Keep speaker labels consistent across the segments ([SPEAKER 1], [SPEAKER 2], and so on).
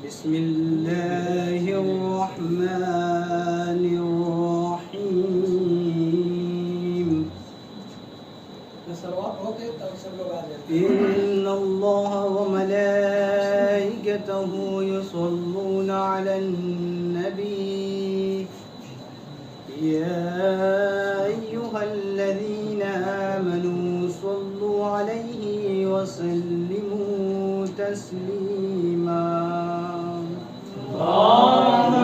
[SPEAKER 1] بسم الله الرحمن الرحيم إن الله وملائكته يصلون على النبي يا أيها الذين آمنوا صلوا عليه وسلموا تسليما
[SPEAKER 2] اللهم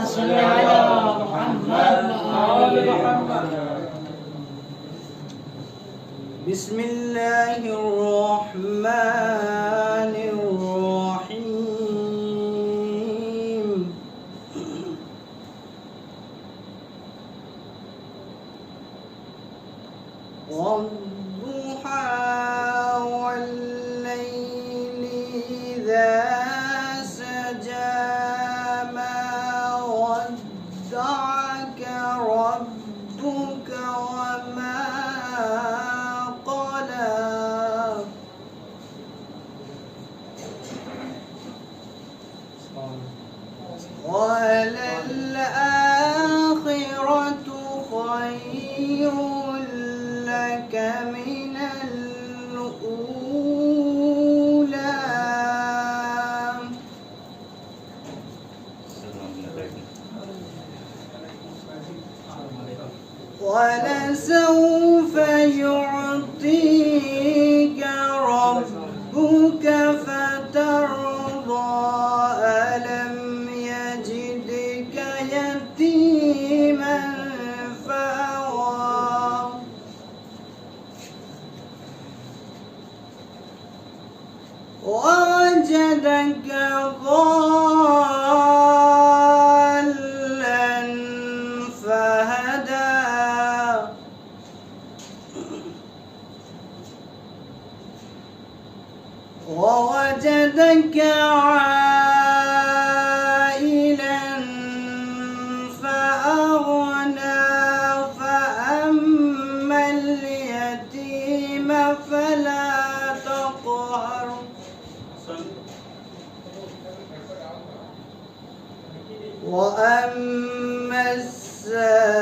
[SPEAKER 2] صل على محمد وآل محمد.
[SPEAKER 1] بسم الله الرحمن الرحيم والضحى والليل إذا سجى ما ودعك ربك وما قلى وللآخرة خير لك من الأولى ولسوف يعطيك ربك فترضى ألم يجدك يتيما فآوى ووجدك ضالا فهدى ووجدك عائلا فأغنى فأما اليتيم فلا تقهر وأما السائل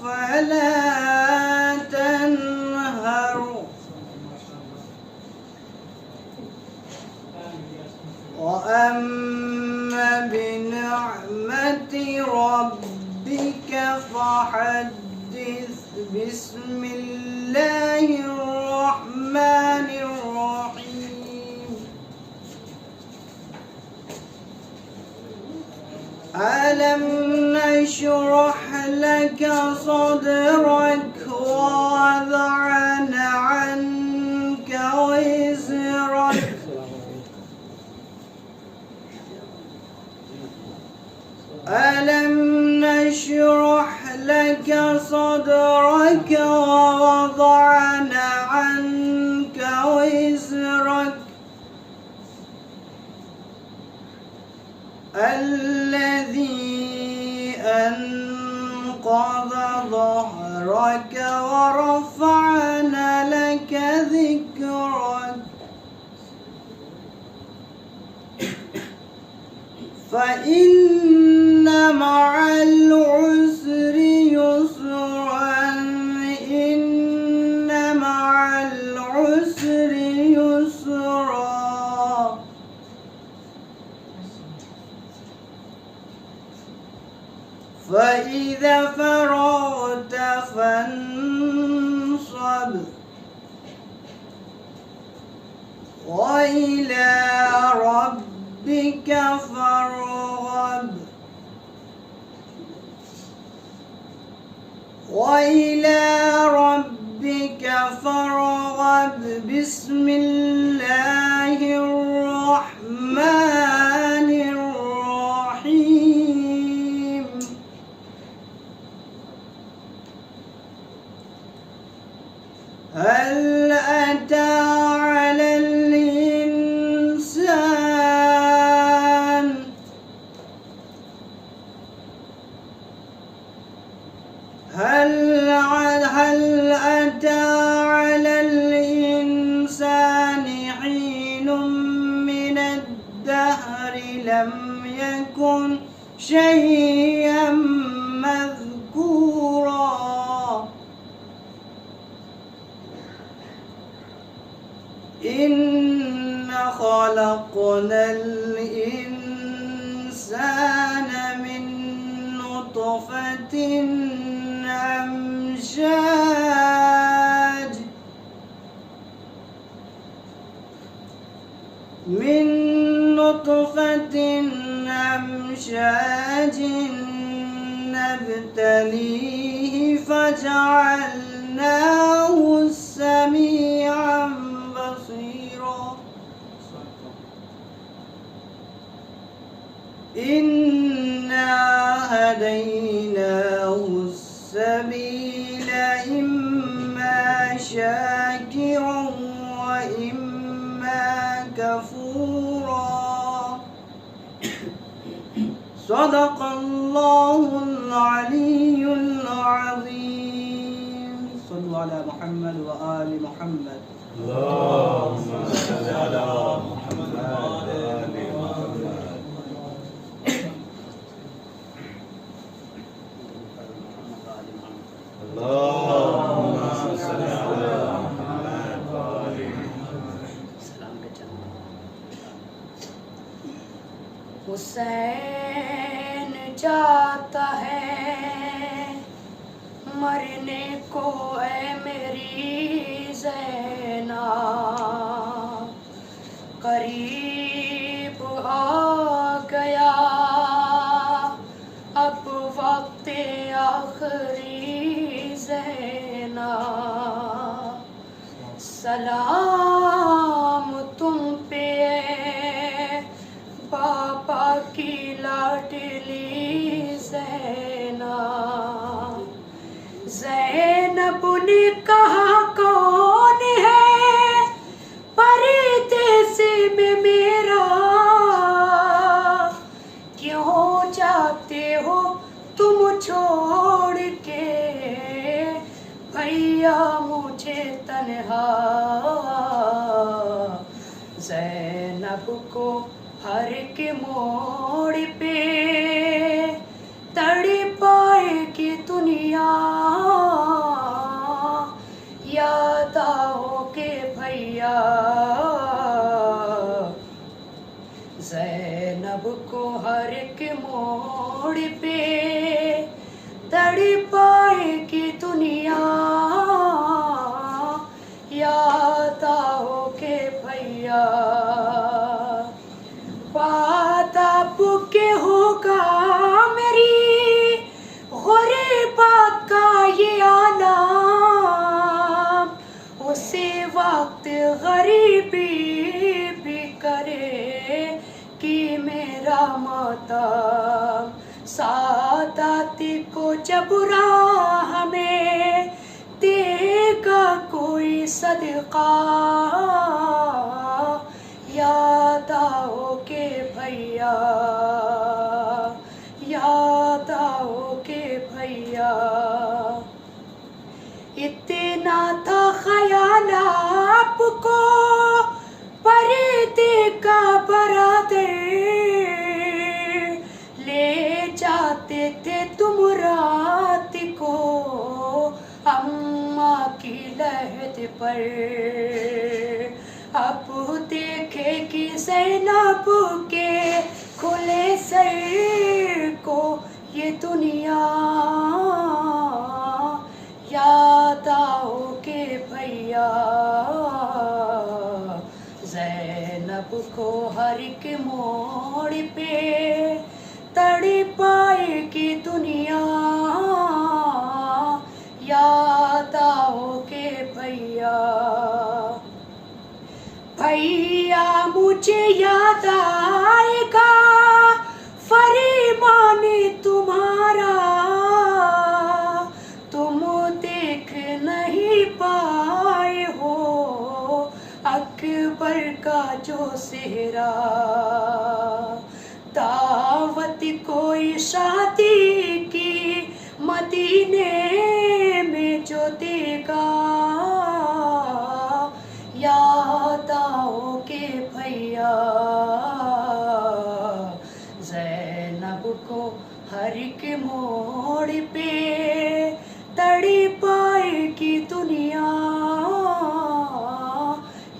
[SPEAKER 1] فلا تنهر وأما بنعمة ربك فحدث بسم الله الرحمن الرحيم ألم نشرح لك صدرك ووضعنا عنك وزرك ألم نشرح لك صدرك ووضعنا عنك وزرك الذي أنقض ظهرك ورفعنا لك ذكرك فإن مع العسر يسرا إن مع العسر يسرا فإذا فرغت فانصب وإلى ربك فارغب وإلى ربك فارغب بسم الله الرحمن الرحيم هل أتى على الإنسان هل أتى على إنا خلقنا الإنسان من نطفة أمشاج نبتليه فجعلناه سميعا بصيرا إنا هديناه السبيل إما شاكرا وإما كفورا صدق الله العلي العظيم. صلوا على محمد وآل محمد.
[SPEAKER 2] اللهم صل على محمد وآل محمد. اللهم صل على محمد وآل محمد.
[SPEAKER 3] حسین جاتا ہے مرنے کو اے میری زینب، قریب آ گیا اب وقت آخری زینب، سلام تم پہ پاپا کی لاڈلی زینب. زینب نے کہا کون ہے پردیسی میں میرا، کیوں جاتے ہو تم چھوڑ کے بھیا مجھے تنہا. زینب کو ہر ایک موڑ پہ تڑپائے گی دنیا، یاد آؤ کہ بھیا. زینب کو ہر ایک موڑ پہ تڑپائے گی دنیا، یاد آؤ کہ بھیا. بات آپ کے ہوگا میری غریبت کا یہ عالم، اسی وقت غریبی بھی کرے کہ میرا ماتم. ساداتی کو جب راہ میں دے گا کوئی صدقہ، یاد آؤ کہ بھیا، یاد آؤ کہ بھیا. اتنا تھا خیال آپ کو پردے کا برادر، لے جاتے تھے تم رات کو اماں کی لحد پر. اب دیکھے گی زینب کے کھلے سر کو یہ دنیا، یاد آؤ کہ بھیا. زینب کو ہر ایک موڑ پہ تڑپائے گی دنیا، یاد آؤ کہ بھیا. بھیا مجھے یاد آئے گا فرمان تمہارا، تم دیکھ نہیں پائے ہو اکبر کا جو چہرہ. دعوت کوئی شادی کی مدینے میں جو دے گا، یاد آؤ کہ بھیا. زینب کو ہر ایک موڑ پہ تڑپائے گی دنیا،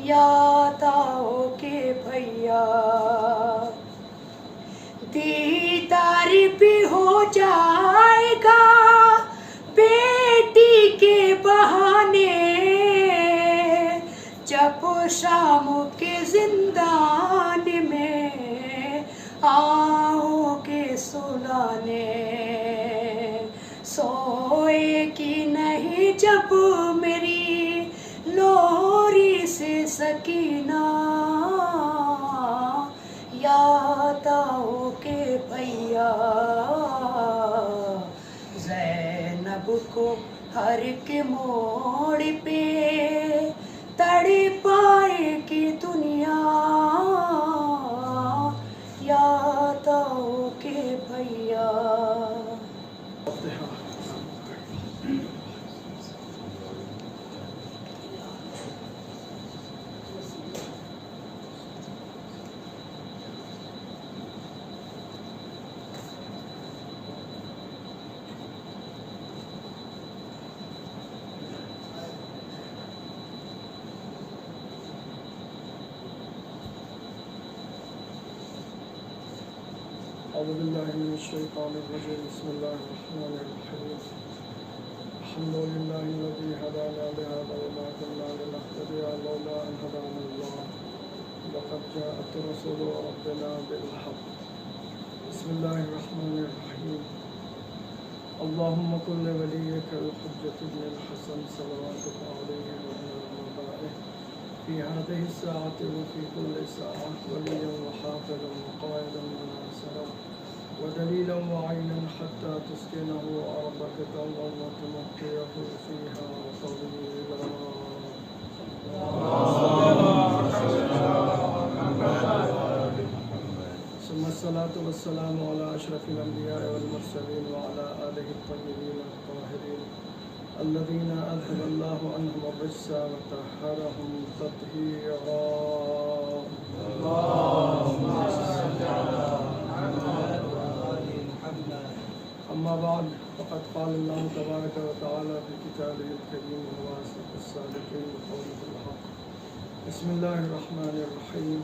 [SPEAKER 3] یاد صبح و شام کے زندان میں آہوں کے سلانے، سوئے کی نہیں جب میری لوری سے سکینہ، یاد آؤ کہ بھیا زینب کو ہر ایک موڑ پہ تڑی پائے کی دنیا، یاد آؤ کہ بھیا۔
[SPEAKER 4] أعوذ بالله من الشيطان الرجيم بسم الله الرحمن الرحيم الحمد لله الذي هدانا لهذا وما كنا لنهتدي لولا أن هدانا الله لقد جاءت رسول ربنا بالحق بسم الله الرحمن الرحيم اللهم كن لوليك الحجة ابن الحسن صلواتك عليه وعلى آبائه في هذه الساعة وفي كل ساعة وليا وحافظا وقائدا وناصرا ودليلا وعينا حتى تسكنه أرضك طوعا وتمطيه فيها طويلا. ثم الصلاة والسلام على أشرف الأنبياء والمرسلين وعلى آله الطيبين الطاهرين الذين أذهب الله عنهم الرجس وطهرهم تطهيرا. اللهم صل على محمد وآل محمد. أما بعد فقد قال الله تبارك وتعالى في كتابه الكريم وهو أصدق الصادقين وقوله الحق. بسم الله الرحمن الرحيم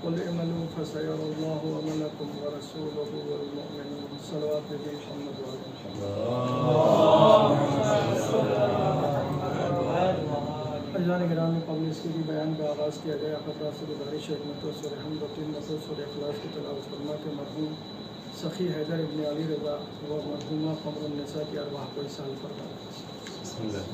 [SPEAKER 4] قل اعملوا فسيرى الله وملكم ورسوله والمؤمنون صلوات محمد وعلى اجزان گرامی، قبل اس کے بھی بیان کا آغاز کیا گیا. خطرہ سے گزارش ہے ایک سورہ حمد و 3 سورہ اخلاص کی تلاوت فرما کے مرحوم سخی حیدر ابن علی رضا و مرحومہ قمر النساء کی ارواح کو اصال فرما. بسم اللہ.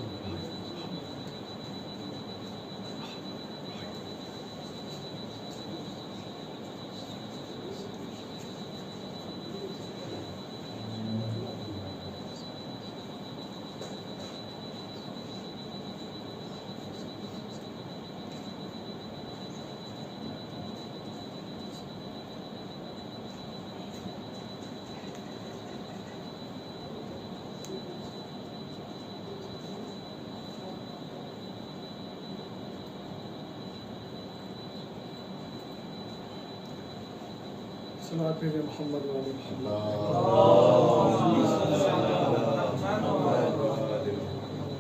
[SPEAKER 4] صلوات پہ محمد والی محمد.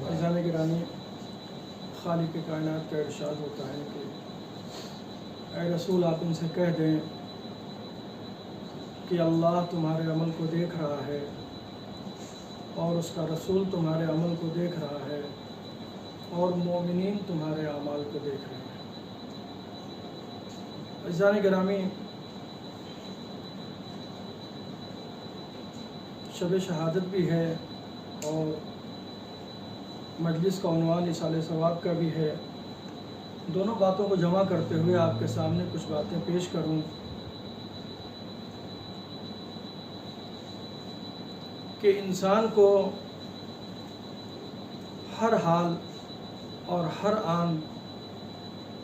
[SPEAKER 4] عزیزان گرامی، خالق کائنات کا ارشاد ہوتا ہے کہ اے رسول آپ ان سے کہہ دیں کہ اللہ تمہارے عمل کو دیکھ رہا ہے اور اس کا رسول تمہارے عمل کو دیکھ رہا ہے اور مومنین تمہارے اعمال کو دیکھ رہے ہیں. عزیزان گرامی، شب شہادت بھی ہے اور مجلس کا عنوان اصال ثواب کا بھی ہے. دونوں باتوں کو جمع کرتے ہوئے آپ کے سامنے کچھ باتیں پیش کروں کہ انسان کو ہر حال اور ہر آن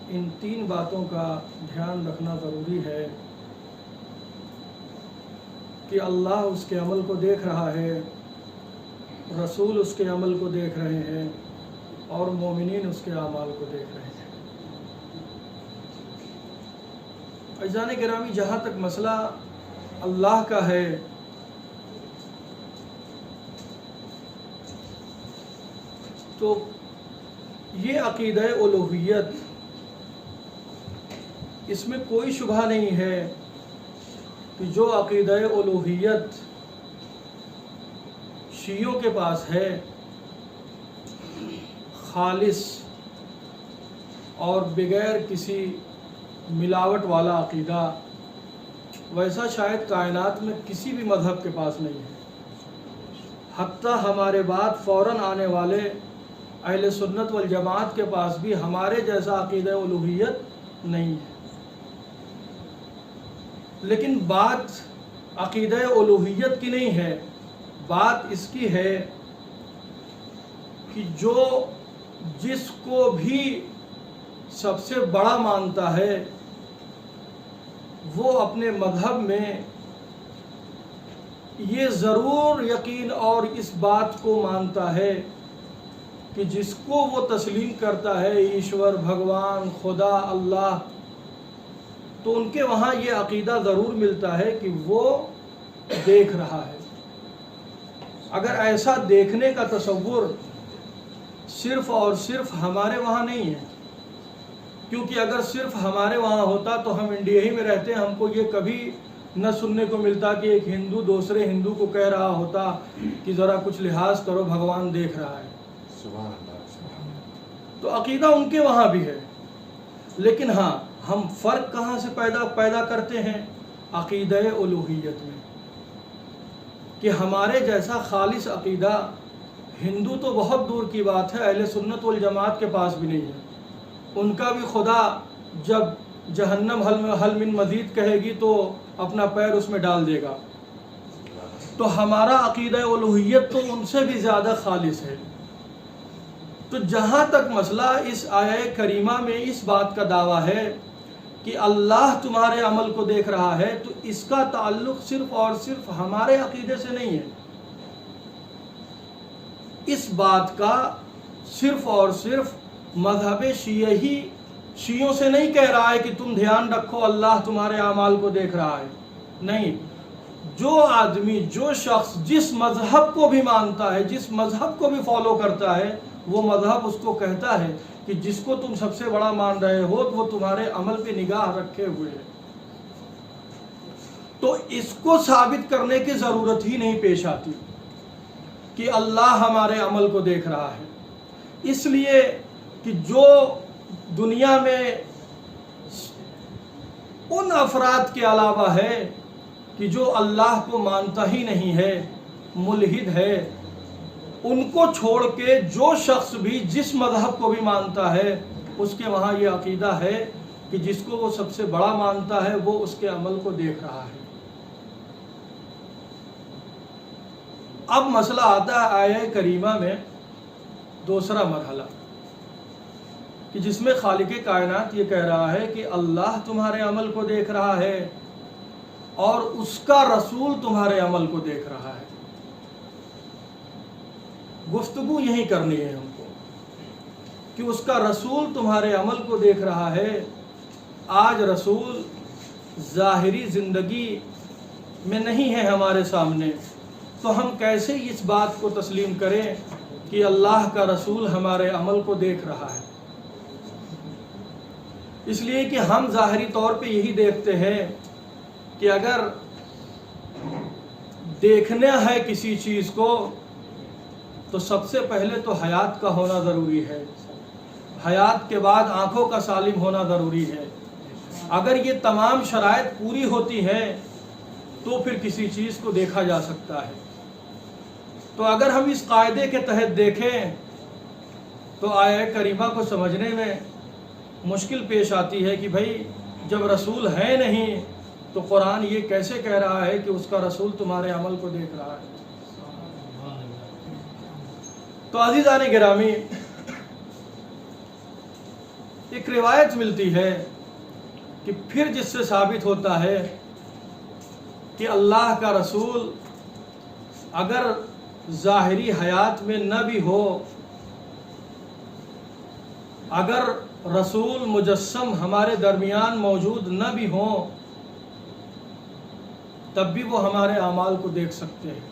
[SPEAKER 4] ان 3 باتوں کا دھیان رکھنا ضروری ہے کہ اللہ اس کے عمل کو دیکھ رہا ہے، رسول اس کے عمل کو دیکھ رہے ہیں اور مومنین اس کے اعمال کو دیکھ رہے ہیں. عزیزان گرامی، جہاں تک مسئلہ اللہ کا ہے تو یہ عقیدہ الوہیت، اس میں کوئی شبہ نہیں ہے کہ جو عقیدہ الوہیت شیعوں کے پاس ہے، خالص اور بغیر کسی ملاوٹ والا عقیدہ ویسا شاید کائنات میں کسی بھی مذہب کے پاس نہیں ہے. حتیٰ ہمارے بعد فوراً آنے والے اہل سنت والجماعت کے پاس بھی ہمارے جیسا عقیدہ الوہیت نہیں ہے. لیکن بات عقیدہ الوہیت کی نہیں ہے، بات اس کی ہے کہ جو جس کو بھی سب سے بڑا مانتا ہے وہ اپنے مذہب میں یہ ضرور یقین اور اس بات کو مانتا ہے کہ جس کو وہ تسلیم کرتا ہے ایشور، بھگوان، خدا، اللہ، تو ان کے وہاں یہ عقیدہ ضرور ملتا ہے کہ وہ دیکھ رہا ہے. اگر ایسا دیکھنے کا تصور صرف اور صرف ہمارے وہاں نہیں ہے، کیونکہ اگر صرف ہمارے وہاں ہوتا تو ہم انڈیا ہی میں رہتے، ہم کو یہ کبھی نہ سننے کو ملتا کہ ایک ہندو دوسرے ہندو کو کہہ رہا ہوتا کہ ذرا کچھ لحاظ کرو، بھگوان دیکھ رہا ہے.
[SPEAKER 2] سبحان اللہ.
[SPEAKER 4] تو عقیدہ ان کے وہاں بھی ہے. لیکن ہاں، ہم فرق کہاں سے پیدا کرتے ہیں؟ عقیدہ الوہیت میں، کہ ہمارے جیسا خالص عقیدہ ہندو تو بہت دور کی بات ہے، اہل سنت والجماعت کے پاس بھی نہیں ہے. ان کا بھی خدا جب جہنم حل من مزید کہے گی تو اپنا پیر اس میں ڈال دے گا. تو ہمارا عقیدہ الوہیت تو ان سے بھی زیادہ خالص ہے. تو جہاں تک مسئلہ اس آیہ کریمہ میں اس بات کا دعویٰ ہے کہ اللہ تمہارے عمل کو دیکھ رہا ہے، تو اس کا تعلق صرف اور صرف ہمارے عقیدے سے نہیں ہے. اس بات کا صرف اور صرف مذہب شیعوں سے نہیں کہہ رہا ہے کہ تم دھیان رکھو اللہ تمہارے اعمال کو دیکھ رہا ہے. نہیں، جو آدمی، جو شخص جس مذہب کو بھی مانتا ہے، جس مذہب کو بھی فالو کرتا ہے، وہ مذہب اس کو کہتا ہے کہ جس کو تم سب سے بڑا مان رہے ہو وہ تمہارے عمل پہ نگاہ رکھے ہوئے ہے. تو اس کو ثابت کرنے کی ضرورت ہی نہیں پیش آتی کہ اللہ ہمارے عمل کو دیکھ رہا ہے. اس لیے کہ جو دنیا میں ان افراد کے علاوہ ہے کہ جو اللہ کو مانتا ہی نہیں ہے، ملحد ہے، ان کو چھوڑ کے جو شخص بھی جس مذہب کو بھی مانتا ہے اس کے وہاں یہ عقیدہ ہے کہ جس کو وہ سب سے بڑا مانتا ہے وہ اس کے عمل کو دیکھ رہا ہے. اب مسئلہ آتا ہے آیہ کریمہ میں دوسرا مرحلہ، کہ جس میں خالق کائنات یہ کہہ رہا ہے کہ اللہ تمہارے عمل کو دیکھ رہا ہے اور اس کا رسول تمہارے عمل کو دیکھ رہا ہے. گفتگو یہی کرنی ہے ہم کو کہ اس کا رسول تمہارے عمل کو دیکھ رہا ہے. آج رسول ظاہری زندگی میں نہیں ہے ہمارے سامنے، تو ہم کیسے اس بات کو تسلیم کریں کہ اللہ کا رسول ہمارے عمل کو دیکھ رہا ہے؟ اس لیے کہ ہم ظاہری طور پہ یہی دیکھتے ہیں کہ اگر دیکھنا ہے کسی چیز کو تو سب سے پہلے تو حیات کا ہونا ضروری ہے، حیات کے بعد آنکھوں کا سالم ہونا ضروری ہے. اگر یہ تمام شرائط پوری ہوتی ہیں تو پھر کسی چیز کو دیکھا جا سکتا ہے. تو اگر ہم اس قاعدے کے تحت دیکھیں تو آیہ کریمہ کو سمجھنے میں مشکل پیش آتی ہے کہ بھائی جب رسول ہے نہیں تو قرآن یہ کیسے کہہ رہا ہے کہ اس کا رسول تمہارے عمل کو دیکھ رہا ہے. تو عزیزان گرامی، ایک روایت ملتی ہے کہ پھر جس سے ثابت ہوتا ہے کہ اللہ کا رسول اگر ظاہری حیات میں نہ بھی ہو، اگر رسول مجسم ہمارے درمیان موجود نہ بھی ہوں، تب بھی وہ ہمارے اعمال کو دیکھ سکتے ہیں.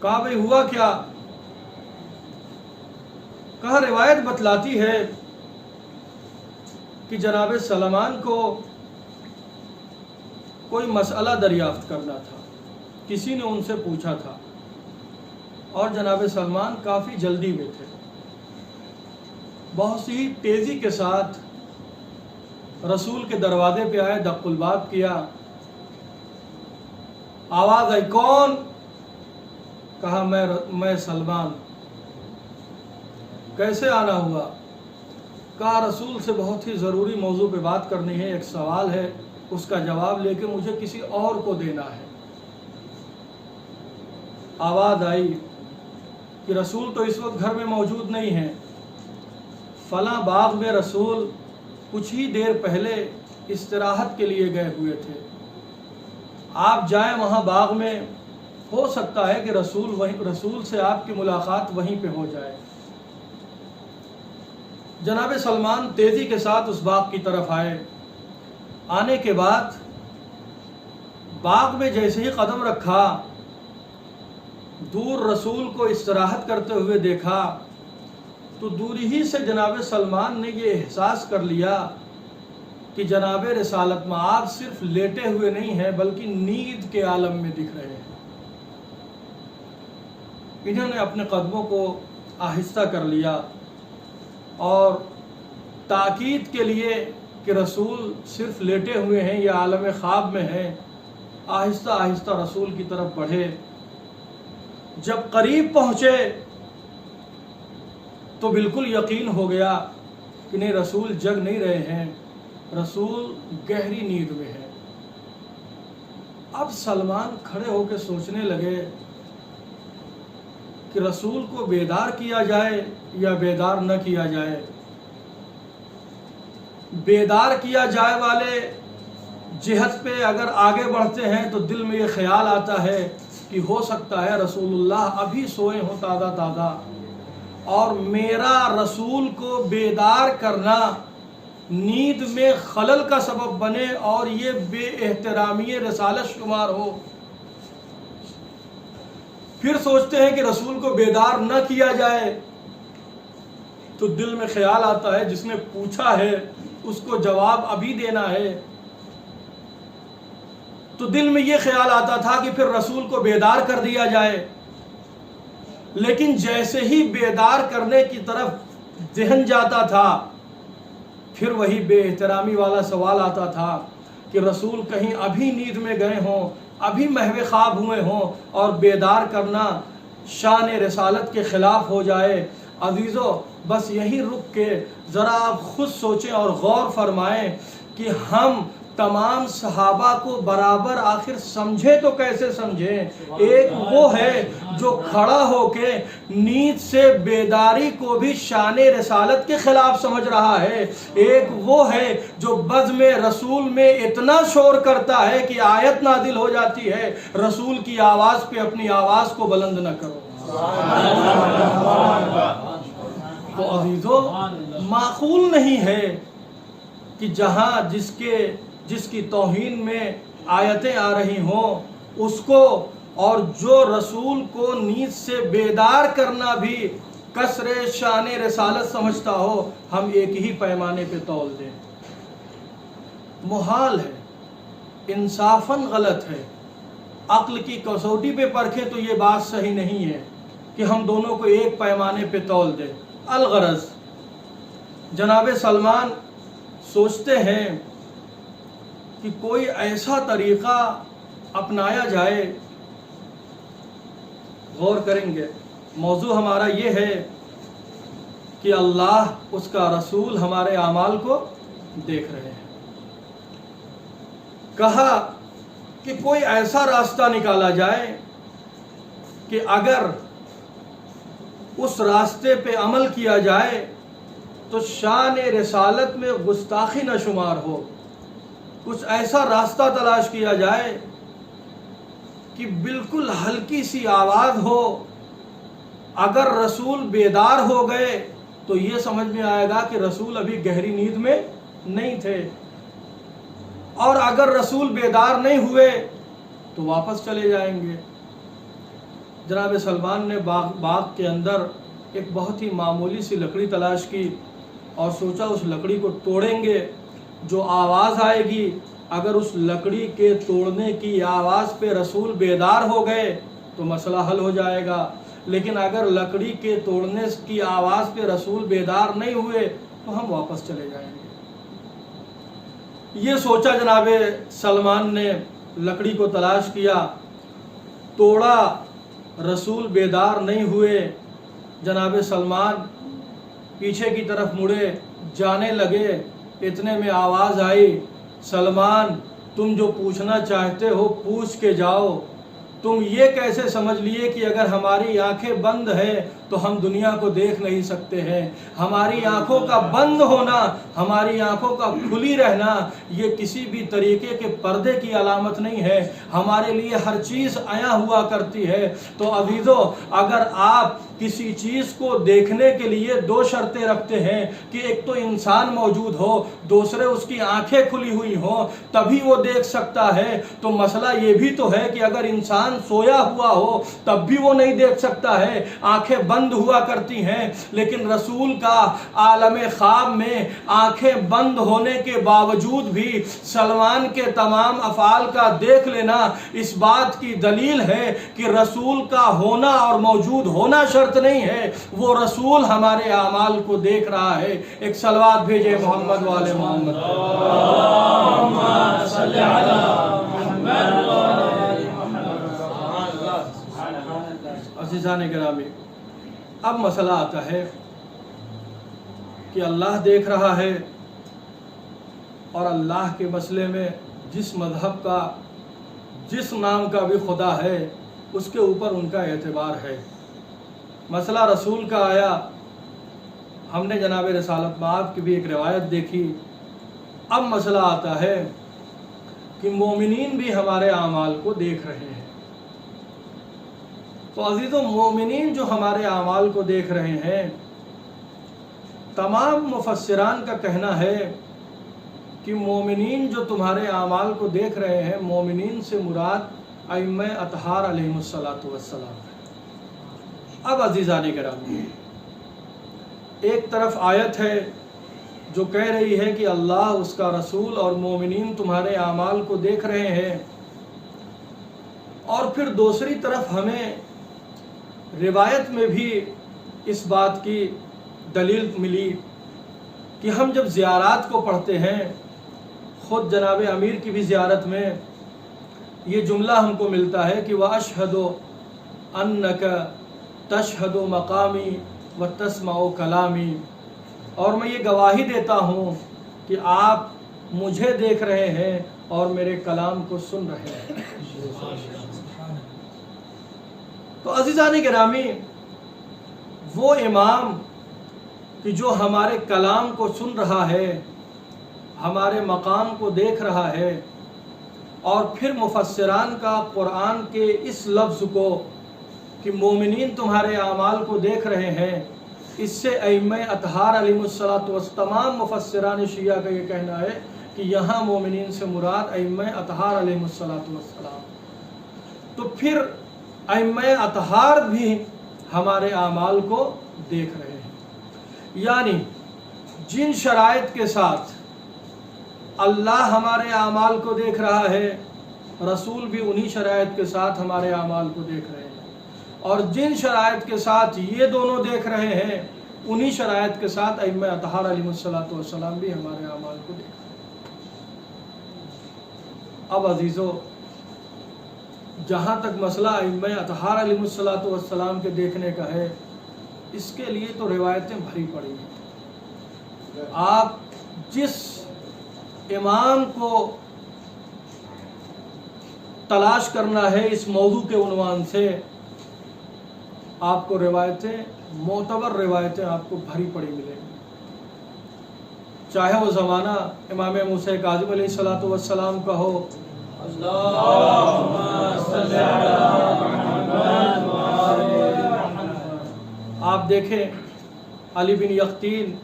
[SPEAKER 4] کہا بھئی ہوا کیا؟ کہا روایت بتلاتی ہے کہ جناب سلمان کو کوئی مسئلہ دریافت کرنا تھا، کسی نے ان سے پوچھا تھا اور جناب سلمان کافی جلدی میں تھے.
[SPEAKER 5] بہت سی تیزی کے ساتھ رسول کے دروازے پہ آئے، دق الباب کیا، آواز آئی کون؟ کہا میں سلمان۔ کیسے آنا ہوا؟ کہا رسول سے بہت ہی ضروری موضوع پہ بات کرنی ہے، ایک سوال ہے، اس کا جواب لے کے مجھے کسی اور کو دینا ہے۔ آواز آئی کہ رسول تو اس وقت گھر میں موجود نہیں ہیں، فلاں باغ میں رسول کچھ ہی دیر پہلے استراحت کے لیے گئے ہوئے تھے، آپ جائیں وہاں باغ میں، ہو سکتا ہے کہ رسول سے آپ کی ملاقات وہیں پہ ہو جائے۔ جناب سلمان تیزی کے ساتھ اس باغ کی طرف آئے۔ آنے کے بعد باغ میں جیسے ہی قدم رکھا، دور رسول کو استراحت کرتے ہوئے دیکھا تو دوری ہی سے جناب سلمان نے یہ احساس کر لیا کہ جناب رسالت مآب صرف لیٹے ہوئے نہیں ہیں بلکہ نیند کے عالم میں دکھ رہے ہیں۔ انہوں نے اپنے قدموں کو آہستہ کر لیا اور تاکید کے لیے کہ رسول صرف لیٹے ہوئے ہیں یا عالم خواب میں ہیں، آہستہ آہستہ رسول کی طرف بڑھے۔ جب قریب پہنچے تو بالکل یقین ہو گیا کہ نہیں، رسول جگ نہیں رہے ہیں، رسول گہری نیند میں ہے۔ اب سلمان کھڑے ہو کے سوچنے لگے کہ رسول کو بیدار کیا جائے یا بیدار نہ کیا جائے۔ بیدار کیا جائے والے جہت پہ اگر آگے بڑھتے ہیں تو دل میں یہ خیال آتا ہے کہ ہو سکتا ہے رسول اللہ ابھی سوئے ہوں تازہ تازہ، اور میرا رسول کو بیدار کرنا نیند میں خلل کا سبب بنے اور یہ بے احترامی رسالت شمار ہو۔ پھر سوچتے ہیں کہ رسول کو بیدار نہ کیا جائے تو دل میں خیال آتا ہے جس نے پوچھا ہے اس کو جواب ابھی دینا ہے، تو دل میں یہ خیال آتا تھا کہ پھر رسول کو بیدار کر دیا جائے۔ لیکن جیسے ہی بیدار کرنے کی طرف ذہن جاتا تھا پھر وہی بے احترامی والا سوال آتا تھا کہ رسول کہیں ابھی نیند میں گئے ہوں، ابھی محو خواب ہوئے ہوں اور بیدار کرنا شان رسالت کے خلاف ہو جائے۔ عزیزو بس یہی رک کے ذرا آپ خود سوچیں اور غور فرمائیں کہ ہم تمام صحابہ کو برابر آخر سمجھے تو کیسے سمجھیں؟ ایک وہ ہے جو کھڑا ہو کے نیند سے بیداری کو بھی شان رسالت کے خلاف سمجھ رہا ہے، ایک وہ ہے جو بزم رسول میں اتنا شور کرتا ہے کہ آیت نازل ہو جاتی ہے رسول کی آواز پہ اپنی آواز کو بلند نہ کرو۔ تو عزیزو معقول نہیں ہے کہ جہاں جس کی توہین میں آیتیں آ رہی ہوں اس کو، اور جو رسول کو نیند سے بیدار کرنا بھی کسر شان رسالت سمجھتا ہو، ہم ایک ہی پیمانے پہ تول دیں۔ محال ہے، انصافاً غلط ہے، عقل کی کسوٹی پہ پرکھیں تو یہ بات صحیح نہیں ہے کہ ہم دونوں کو ایک پیمانے پہ تول دیں۔ الغرض جناب سلمان سوچتے ہیں کہ کوئی ایسا طریقہ اپنایا جائے۔ غور کریں گے، موضوع ہمارا یہ ہے کہ اللہ اس کا رسول ہمارے اعمال کو دیکھ رہے ہیں۔ کہا کہ کوئی ایسا راستہ نکالا جائے کہ اگر اس راستے پہ عمل کیا جائے تو شان رسالت میں گستاخی نہ شمار ہو۔ کچھ ایسا راستہ تلاش کیا جائے کہ بالکل ہلکی سی آواز ہو، اگر رسول بیدار ہو گئے تو یہ سمجھ میں آئے گا کہ رسول ابھی گہری نیند میں نہیں تھے، اور اگر رسول بیدار نہیں ہوئے تو واپس چلے جائیں گے۔ جناب سلمان نے باغ کے اندر ایک بہت ہی معمولی سی لکڑی تلاش کی اور سوچا اس لکڑی کو توڑیں گے، جو آواز آئے گی اگر اس لکڑی کے توڑنے کی آواز پہ رسول بیدار ہو گئے تو مسئلہ حل ہو جائے گا، لیکن اگر لکڑی کے توڑنے کی آواز پہ رسول بیدار نہیں ہوئے تو ہم واپس چلے جائیں گے۔ یہ سوچا جناب سلمان نے، لکڑی کو تلاش کیا، توڑا، رسول بیدار نہیں ہوئے۔ جناب سلمان پیچھے کی طرف مڑے، جانے لگے، اتنے میں آواز آئی، سلمان تم جو پوچھنا چاہتے ہو پوچھ کے جاؤ۔ تم یہ کیسے سمجھ لیے کہ اگر ہماری آنکھیں بند ہیں تو ہم دنیا کو دیکھ نہیں سکتے ہیں؟ ہماری آنکھوں کا بند ہونا، ہماری آنکھوں کا کھلی رہنا یہ کسی بھی طریقے کے پردے کی علامت نہیں ہے، ہمارے لیے ہر چیز عیاں ہوا کرتی ہے۔ تو عزیزو، اگر آپ کسی چیز کو دیکھنے کے لیے دو شرطیں رکھتے ہیں کہ ایک تو انسان موجود ہو، دوسرے اس کی آنکھیں کھلی ہوئی ہوں، تبھی وہ دیکھ سکتا ہے، تو مسئلہ یہ بھی تو ہے کہ اگر انسان سویا ہوا ہو تب بھی وہ نہیں دیکھ سکتا ہے، آنکھیں بند ہوا کرتی ہیں۔ لیکن رسول کا عالم خواب میں آنکھیں بند ہونے کے باوجود بھی سلمان کے تمام افعال کا دیکھ لینا اس بات کی دلیل ہے کہ رسول کا ہونا اور موجود ہونا شرط نہیں ہے، وہ رسول ہمارے اعمال کو دیکھ رہا ہے۔ ایک صلوات بھیجے محمد والے محمد۔ اللہم صلی علی محمد وعلی محمد۔ عزیزان گرامی، اب مسئلہ آتا ہے کہ اللہ دیکھ رہا ہے، اور اللہ کے مسئلے میں جس مذہب کا، جس نام کا بھی خدا ہے اس کے اوپر ان کا اعتبار ہے۔ مسئلہ رسول کا آیا، ہم نے جناب رسالت مآب کی بھی ایک روایت دیکھی۔ اب مسئلہ آتا ہے کہ مومنین بھی ہمارے اعمال کو دیکھ رہے ہیں۔ تو عزیزو، مومنین جو ہمارے اعمال کو دیکھ رہے ہیں، تمام مفسران کا کہنا ہے کہ مومنین جو تمہارے اعمال کو دیکھ رہے ہیں، مومنین سے مراد ائمہ اطہار علیہم السلام ہے۔ اب عزیزان گرامی، ایک طرف آیت ہے جو کہہ رہی ہے کہ اللہ، اس کا رسول اور مومنین تمہارے اعمال کو دیکھ رہے ہیں، اور پھر دوسری طرف ہمیں روایت میں بھی اس بات کی دلیل ملی کہ ہم جب زیارات کو پڑھتے ہیں، خود جناب امیر کی بھی زیارت میں یہ جملہ ہم کو ملتا ہے کہ وَأَشْهَدُ أَنَّكَ تَشْهَدُ مَقَامِي وَتَسْمَعُ کَلَامِي، اور میں یہ گواہی دیتا ہوں کہ آپ مجھے دیکھ رہے ہیں اور میرے کلام کو سن رہے ہیں۔ تو عزیزان گرامی، وہ امام کہ جو ہمارے کلام کو سن رہا ہے، ہمارے مقام کو دیکھ رہا ہے، اور پھر مفسران کا قرآن کے اس لفظ کو کہ مومنین تمہارے اعمال کو دیکھ رہے ہیں، اس سے ائمہ اطہار علیہم الصلوۃ، تمام مفسران شیعہ کا یہ کہنا ہے کہ یہاں مومنین سے مراد ائمہ اطہار علیہم السلام۔ تو پھر ائمہ اطہار بھی ہمارے اعمال کو دیکھ رہے ہیں، یعنی جن شرائط کے ساتھ اللہ ہمارے اعمال کو دیکھ رہا ہے، رسول بھی انہی شرائط کے ساتھ ہمارے اعمال کو دیکھ رہے ہیں، اور جن شرائط کے ساتھ یہ دونوں دیکھ رہے ہیں، انہی شرائط کے ساتھ ائمہ اطہار علیہم السلام بھی ہمارے اعمال کو دیکھ رہے ہیں۔ اب عزیزو، جہاں تک مسئلہ ائمہ اطہار علیہم السلام کے دیکھنے کا ہے، اس کے لیے تو روایتیں بھری پڑی ہیں۔ آپ جس امام کو تلاش کرنا ہے اس موضوع کے عنوان سے، آپ کو روایتیں، معتبر روایتیں آپ کو بھری پڑی ملیں گی، چاہے وہ زمانہ امام موسیٰ کاظم علیہ السلام کا ہو، آپ دیکھیں علی بن یقطین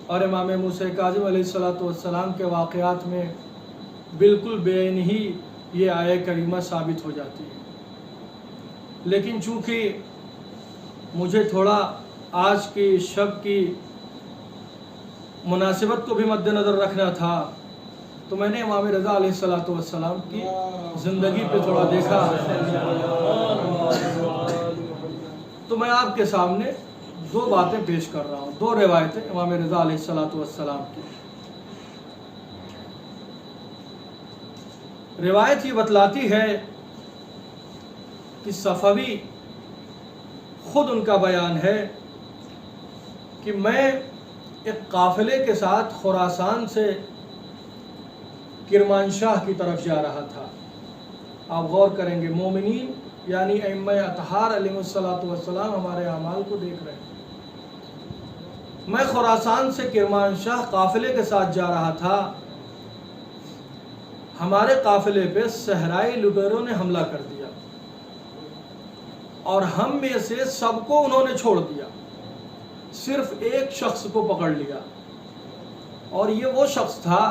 [SPEAKER 5] اور امام موسیٰ کاظم علیہ السلام کے واقعات میں بالکل بے عین ہی یہ آیہ کریمہ ثابت ہو جاتی ہے۔ لیکن چونکہ مجھے تھوڑا آج کی شب کی مناسبت کو بھی مد نظر رکھنا تھا، تو میں نے امام رضا علیہ السلام کی زندگی پہ تھوڑا دیکھا، تو میں آپ کے سامنے دو باتیں پیش کر رہا ہوں، دو روایتیں امام رضا علیہ الصلوۃ والسلام کی۔ روایت یہ بتلاتی ہے کہ صفوی خود ان کا بیان ہے کہ میں ایک قافلے کے ساتھ خراسان سے کرمانشاہ کی طرف جا رہا تھا۔ آپ غور کریں گے، مومنین یعنی ائمہ اطہار علیہ الصلوۃ والسلام ہمارے اعمال کو دیکھ رہے ہیں۔ میں خراسان سے کرمانشاہ قافلے کے ساتھ جا رہا تھا، ہمارے قافلے پہ صحرائی لٹیروں نے حملہ کر دیا اور ہم میں سے سب کو انہوں نے چھوڑ دیا، صرف ایک شخص کو پکڑ لیا، اور یہ وہ شخص تھا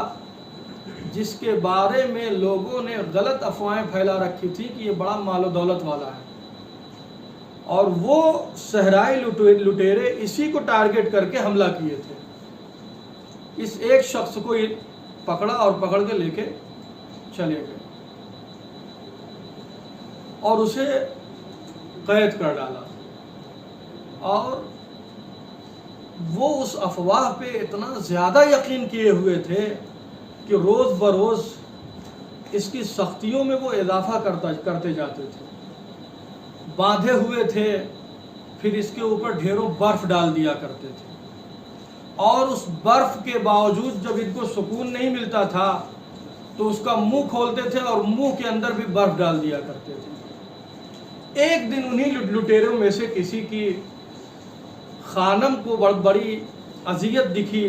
[SPEAKER 5] جس کے بارے میں لوگوں نے غلط افواہیں پھیلا رکھی تھی کہ یہ بڑا مال و دولت والا ہے، اور وہ صحرائی لٹیرے اسی کو ٹارگٹ کر کے حملہ کیے تھے۔ اس ایک شخص کو پکڑا اور پکڑ کے لے کے چلے گئے اور اسے قید کر ڈالا، اور وہ اس افواہ پہ اتنا زیادہ یقین کیے ہوئے تھے کہ روز بروز اس کی سختیوں میں وہ اضافہ کرتے جاتے تھے۔ باندھے ہوئے تھے، پھر اس کے اوپر ڈھیروں برف ڈال دیا کرتے تھے، اور اس برف کے باوجود جب ان کو سکون نہیں ملتا تھا تو اس کا منہ کھولتے تھے اور منہ کے اندر بھی برف ڈال دیا کرتے تھے۔ ایک دن انہی لٹیروں میں سے کسی کی خانم کو بڑی اذیت دکھی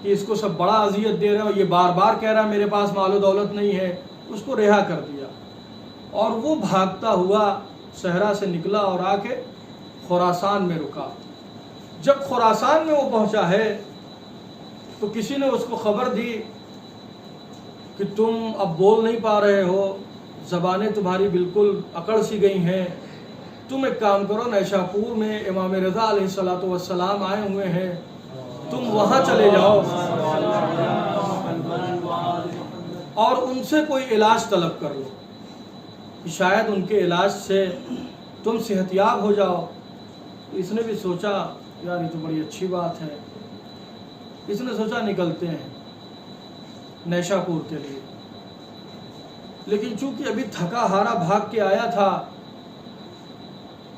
[SPEAKER 5] کہ اس کو سب بڑا اذیت دے رہے ہیں اور یہ بار بار کہہ رہا ہے میرے پاس مال و دولت نہیں ہے، اس کو رہا کر دیا، اور وہ بھاگتا ہوا صحرا سے نکلا اور آ کے خراسان میں رکا۔ جب خراسان میں وہ پہنچا ہے تو کسی نے اس کو خبر دی کہ تم اب بول نہیں پا رہے ہو، زبانیں تمہاری بالکل اکڑ سی گئی ہیں، تم ایک کام کرو، نیشاپور میں امام رضا علیہ الصلوۃ والسلام آئے ہوئے ہیں، تم وہاں چلے جاؤ اور ان سے کوئی علاج طلب کر لو، شاید ان کے علاج سے تم صحت یاب ہو جاؤ۔ اس نے بھی سوچا یار یہ تو بڑی اچھی بات ہے، اس نے سوچا نکلتے ہیں نیشاپور کے لیے، لیکن چونکہ ابھی تھکا ہارا بھاگ کے آیا تھا،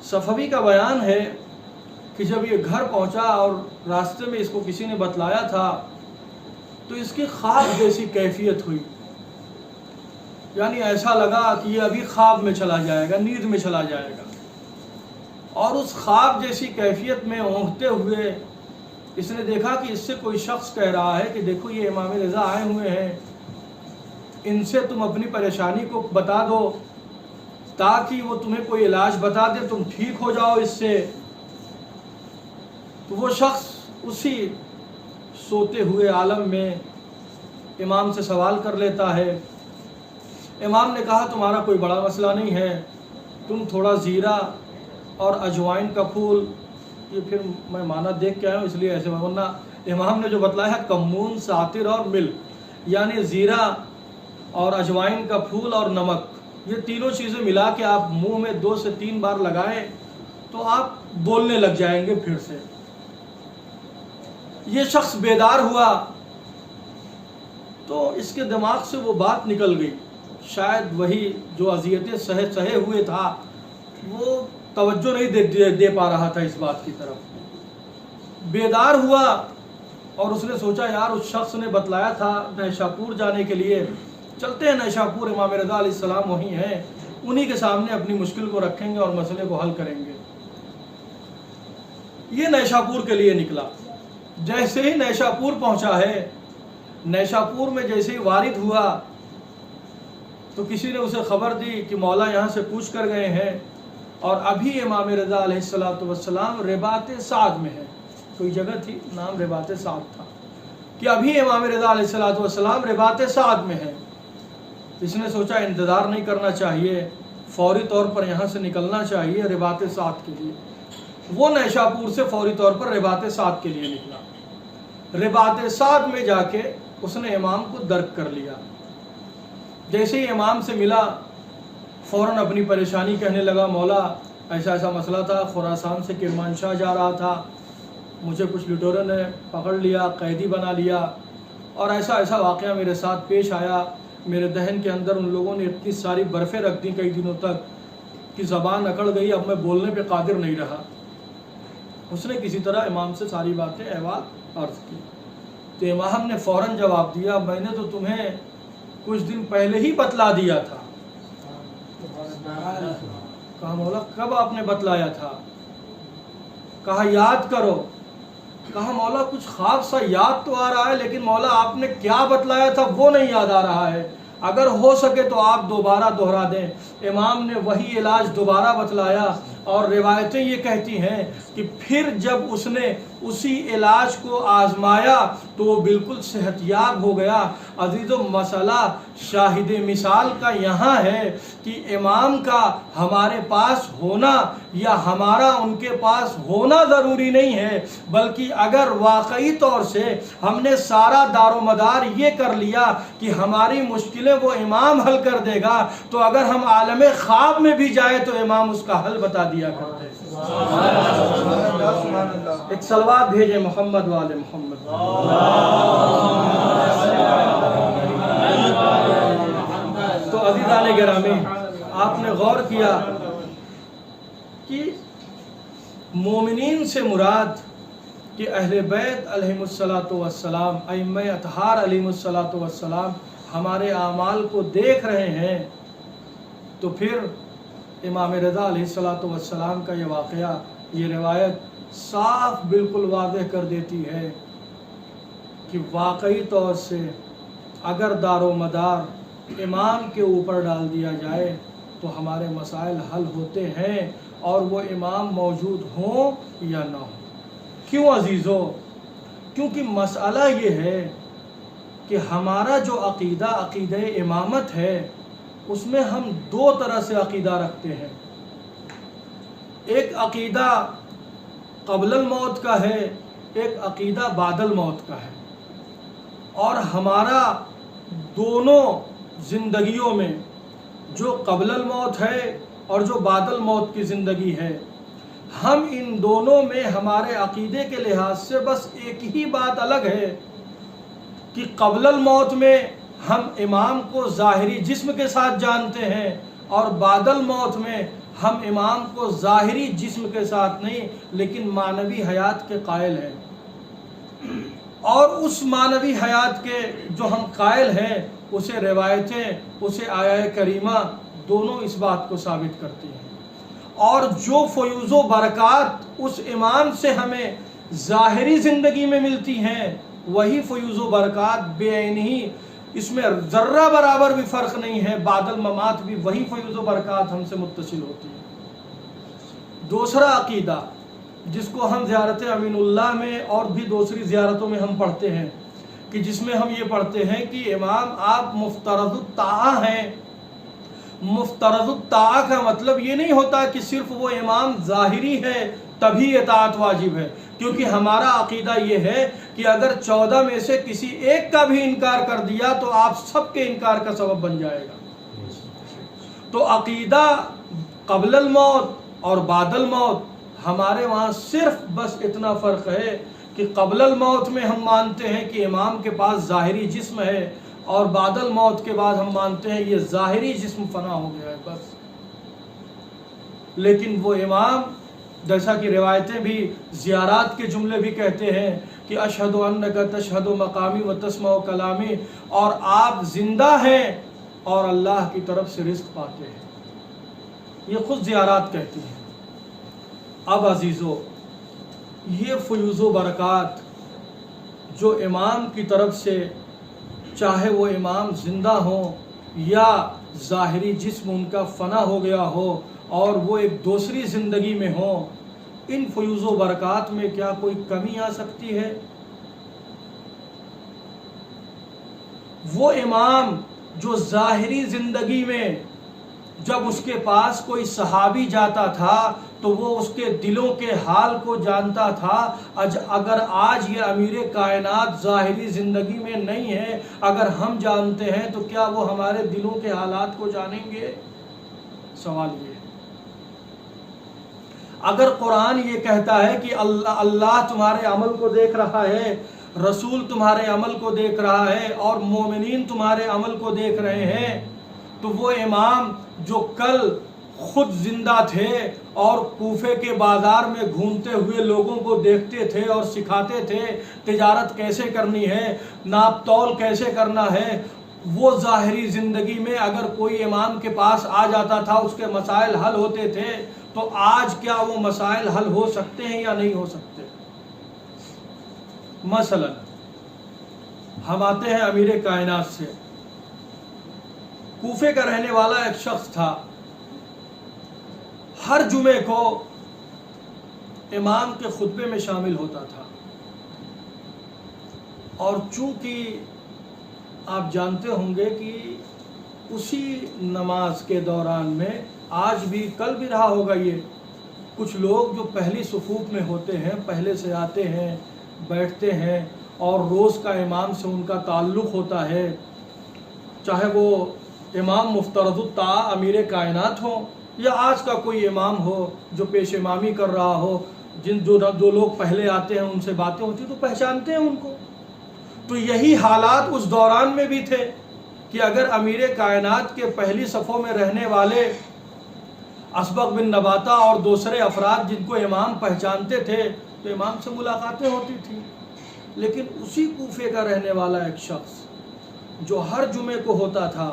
[SPEAKER 5] صفوی کا بیان ہے کہ جب یہ گھر پہنچا اور راستے میں اس کو کسی نے بتلایا تھا تو اس کی خواب جیسی کیفیت ہوئی، یعنی ایسا لگا کہ یہ ابھی خواب میں چلا جائے گا، نیند میں چلا جائے گا، اور اس خواب جیسی کیفیت میں اونگتے ہوئے اس نے دیکھا کہ اس سے کوئی شخص کہہ رہا ہے کہ دیکھو یہ امام رضا آئے ہوئے ہیں، ان سے تم اپنی پریشانی کو بتا دو تاکہ وہ تمہیں کوئی علاج بتا دے، تم ٹھیک ہو جاؤ اس سے۔ تو وہ شخص اسی سوتے ہوئے عالم میں امام سے سوال کر لیتا ہے۔ امام نے کہا تمہارا کوئی بڑا مسئلہ نہیں ہے، تم تھوڑا زیرہ اور اجوائن کا پھول، یہ پھر میں معنی دیکھ کے آیا ہوں اس لیے ایسے، ورنہ امام نے جو بتلایا ہے کمون، ساتر اور مل، یعنی زیرہ اور اجوائن کا پھول اور نمک، یہ تینوں چیزیں ملا کے آپ منہ میں 2 سے 3 بار لگائیں تو آپ بولنے لگ جائیں گے پھر سے۔ یہ شخص بیدار ہوا تو اس کے دماغ سے وہ بات نکل گئی، شاید وہی جو اذیتیں سہے ہوئے تھا وہ توجہ نہیں دے پا رہا تھا اس بات کی طرف۔ بیدار ہوا اور اس نے سوچا یار اس شخص نے بتلایا تھا نیشاپور جانے کے لیے، چلتے ہیں نیشاپور، امام رضا علیہ السلام وہیں ہیں، انہی کے سامنے اپنی مشکل کو رکھیں گے اور مسئلے کو حل کریں گے۔ یہ نیشاپور کے لیے نکلا۔ جیسے ہی نیشاپور پہنچا ہے، نیشاپور میں جیسے ہی وارد ہوا تو کسی نے اسے خبر دی کہ مولا یہاں سے پوچھ کر گئے ہیں اور ابھی امام رضا علیہ الصلوۃ والسلام رباط سعد میں ہے، کوئی جگہ تھی نام رباط سعد تھا، کہ ابھی امام رضا علیہ الصلوۃ والسلام رباط سعد میں ہے۔ اس نے سوچا انتظار نہیں کرنا چاہیے، فوری طور پر یہاں سے نکلنا چاہیے رباط سعد کے لیے۔ وہ نیشاپور سے فوری طور پر رباط سعد کے لیے نکلا۔ رباط سعد میں جا کے اس نے امام کو درک کر لیا۔ جیسے ہی امام سے ملا فوراً اپنی پریشانی کہنے لگا، مولا ایسا ایسا مسئلہ تھا، خراسان سے کرمانشاہ جا رہا تھا، مجھے کچھ لٹوروں نے پکڑ لیا، قیدی بنا لیا، اور ایسا ایسا واقعہ میرے ساتھ پیش آیا۔ میرے دہن کے اندر ان لوگوں نے اتنی ساری برفیں رکھ دیں کئی دنوں تک کہ زبان اکڑ گئی، اب میں بولنے پہ قادر نہیں رہا۔ اس نے کسی طرح امام سے ساری باتیں احوال عرض کی، تو امام نے فوراً جواب دیا، میں نے تو تمہیں کچھ دن پہلے ہی بتلا دیا تھا۔ کہا مولا کب آپ نے بتلایا تھا؟ کہا یاد کرو۔ کہا مولا کچھ خواب سا یاد تو آ رہا ہے، لیکن مولا آپ نے کیا بتلایا تھا وہ نہیں یاد آ رہا ہے، اگر ہو سکے تو آپ دوبارہ دہرا دیں۔ امام نے وہی علاج دوبارہ بتلایا، اور روایتیں یہ کہتی ہیں کہ پھر جب اس نے اسی علاج کو آزمایا تو وہ بالکل صحت یاب ہو گیا۔ عزیزو، مسئلہ شاہد مثال کا یہاں ہے کہ امام کا ہمارے پاس ہونا یا ہمارا ان کے پاس ہونا ضروری نہیں ہے، بلکہ اگر واقعی طور سے ہم نے سارا دار و مدار یہ کر لیا کہ ہماری مشکلیں وہ امام حل کر دے گا، تو اگر ہم عالم خواب میں بھی جائے تو امام اس کا حل بتا دیا کرتے۔ ایک صلوات بھیجے محمد والے محمد۔ تو عزیزان گرامی، آپ نے غور کیا کہ مومنین سے مراد کہ اہل بیت علیہم الصلاۃ والسلام، ائمہ اطہار علیہم الصلاۃ والسلام ہمارے اعمال کو دیکھ رہے ہیں، تو پھر امام رضا علیہ الصلاۃ والسلام کا یہ واقعہ، یہ روایت صاف بالکل واضح کر دیتی ہے کہ واقعی طور سے اگر دار و مدار امام کے اوپر ڈال دیا جائے تو ہمارے مسائل حل ہوتے ہیں، اور وہ امام موجود ہوں یا نہ ہوں۔ کیوں عزیزو؟ کیونکہ مسئلہ یہ ہے کہ ہمارا جو عقیدہ، عقیدہ امامت ہے، اس میں ہم دو طرح سے عقیدہ رکھتے ہیں۔ ایک عقیدہ قبل الموت کا ہے، ایک عقیدہ بعد الموت کا ہے، اور ہمارا دونوں زندگیوں میں جو قبل الموت ہے اور جو بعد الموت کی زندگی ہے، ہم ان دونوں میں ہمارے عقیدے کے لحاظ سے بس ایک ہی بات الگ ہے کہ قبل الموت میں ہم امام کو ظاہری جسم کے ساتھ جانتے ہیں، اور بعد الموت میں ہم امام کو ظاہری جسم کے ساتھ نہیں لیکن معنوی حیات کے قائل ہیں۔ اور اس معنوی حیات کے جو ہم قائل ہیں، اسے روایتیں، اسے آیہ کریمہ دونوں اس بات کو ثابت کرتی ہیں۔ اور جو فیوز و برکات اس امام سے ہمیں ظاہری زندگی میں ملتی ہیں، وہی فیوز و برکات بے عینی، اس میں ذرہ برابر بھی فرق نہیں ہے، بعد الممات بھی وہی فیوز و برکات ہم سے متصل ہوتی ہے۔ دوسرا عقیدہ جس کو ہم زیارت امین اللہ میں اور بھی دوسری زیارتوں میں ہم پڑھتے ہیں، کہ جس میں ہم یہ پڑھتے ہیں کہ امام آپ مفترض الطاعہ ہیں۔ مفترض الطاعہ کا مطلب یہ نہیں ہوتا کہ صرف وہ امام ظاہری ہے تبھی اطاعت واجب ہے، کیونکہ ہمارا عقیدہ یہ ہے کہ اگر 14 میں سے کسی ایک کا بھی انکار کر دیا تو آپ سب کے انکار کا سبب بن جائے گا۔ تو عقیدہ قبل الموت اور بعد الموت ہمارے وہاں صرف بس اتنا فرق ہے کہ قبل الموت میں ہم مانتے ہیں کہ امام کے پاس ظاہری جسم ہے، اور بعد الموت کے بعد ہم مانتے ہیں یہ ظاہری جسم فنا ہو گیا ہے بس۔ لیکن وہ امام، جیسا کہ روایتیں بھی، زیارات کے جملے بھی کہتے ہیں کہ اشہد انک تشہد مقامی و تسمع کلامی، اور آپ زندہ ہیں اور اللہ کی طرف سے رزق پاتے ہیں، یہ خود زیارات کہتی ہیں۔ اب عزیزو، یہ فیوز و برکات جو امام کی طرف سے، چاہے وہ امام زندہ ہوں یا ظاہری جسم ان کا فنا ہو گیا ہو اور وہ ایک دوسری زندگی میں ہوں، ان فیوز و برکات میں کیا کوئی کمی آ سکتی ہے؟ وہ امام جو ظاہری زندگی میں جب اس کے پاس کوئی صحابی جاتا تھا تو وہ اس کے دلوں کے حال کو جانتا تھا، اگر آج یہ امیر کائنات ظاہری زندگی میں نہیں ہے، اگر ہم جانتے ہیں تو کیا وہ ہمارے دلوں کے حالات کو جانیں گے؟ سوال یہ ہے۔ اگر قرآن یہ کہتا ہے کہ اللہ تمہارے عمل کو دیکھ رہا ہے، رسول تمہارے عمل کو دیکھ رہا ہے اور مومنین تمہارے عمل کو دیکھ رہے ہیں، تو وہ امام جو کل خود زندہ تھے اور کوفے کے بازار میں گھومتے ہوئے لوگوں کو دیکھتے تھے اور سکھاتے تھے تجارت کیسے کرنی ہے، ناپ تول کیسے کرنا ہے، وہ ظاہری زندگی میں اگر کوئی امام کے پاس آ جاتا تھا اس کے مسائل حل ہوتے تھے، تو آج کیا وہ مسائل حل ہو سکتے ہیں یا نہیں ہو سکتے؟ مثلا ہم آتے ہیں امیر کائنات سے، کوفے کا رہنے والا ایک شخص تھا، ہر جمعے کو امام کے خطبے میں شامل ہوتا تھا، اور چونکہ آپ جانتے ہوں گے کہ اسی نماز کے دوران میں آج بھی کل بھی رہا ہوگا، یہ کچھ لوگ جو پہلی صفوف میں ہوتے ہیں، پہلے سے آتے ہیں، بیٹھتے ہیں اور روز کا امام سے ان کا تعلق ہوتا ہے، چاہے وہ امام مفترض الطاعہ امیر کائنات ہو یا آج کا کوئی امام ہو جو پیش امامی کر رہا ہو، جو لوگ پہلے آتے ہیں ان سے باتیں ہوتی تو پہچانتے ہیں ان کو۔ تو یہی حالات اس دوران میں بھی تھے کہ اگر امیر کائنات کے پہلی صفوں میں رہنے والے اسبغ بن نباتہ اور دوسرے افراد جن کو امام پہچانتے تھے تو امام سے ملاقاتیں ہوتی تھیں، لیکن اسی کوفے کا رہنے والا ایک شخص جو ہر جمعے کو ہوتا تھا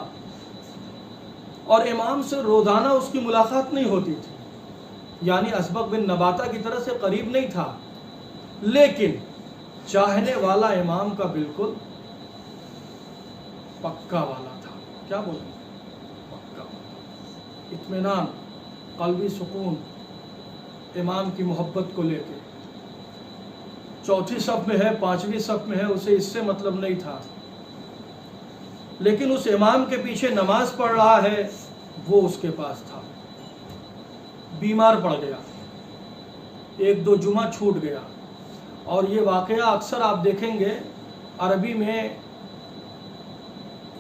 [SPEAKER 5] اور امام سے روزانہ اس کی ملاقات نہیں ہوتی تھی، یعنی اسبغ بن نباتہ کی طرح سے قریب نہیں تھا، لیکن چاہنے والا امام کا بالکل پکا والا تھا۔ کیا بولیں؟ پکا والا، اطمینان، قلبی سکون امام کی محبت کو لے کے، چوتھی صف میں ہے، پانچویں صف میں ہے، اسے اس سے مطلب نہیں تھا، لیکن اس امام کے پیچھے نماز پڑھ رہا ہے وہ اس کے پاس تھا۔ بیمار پڑ گیا، ایک دو جمعہ چھوٹ گیا، اور یہ واقعہ اکثر آپ دیکھیں گے عربی میں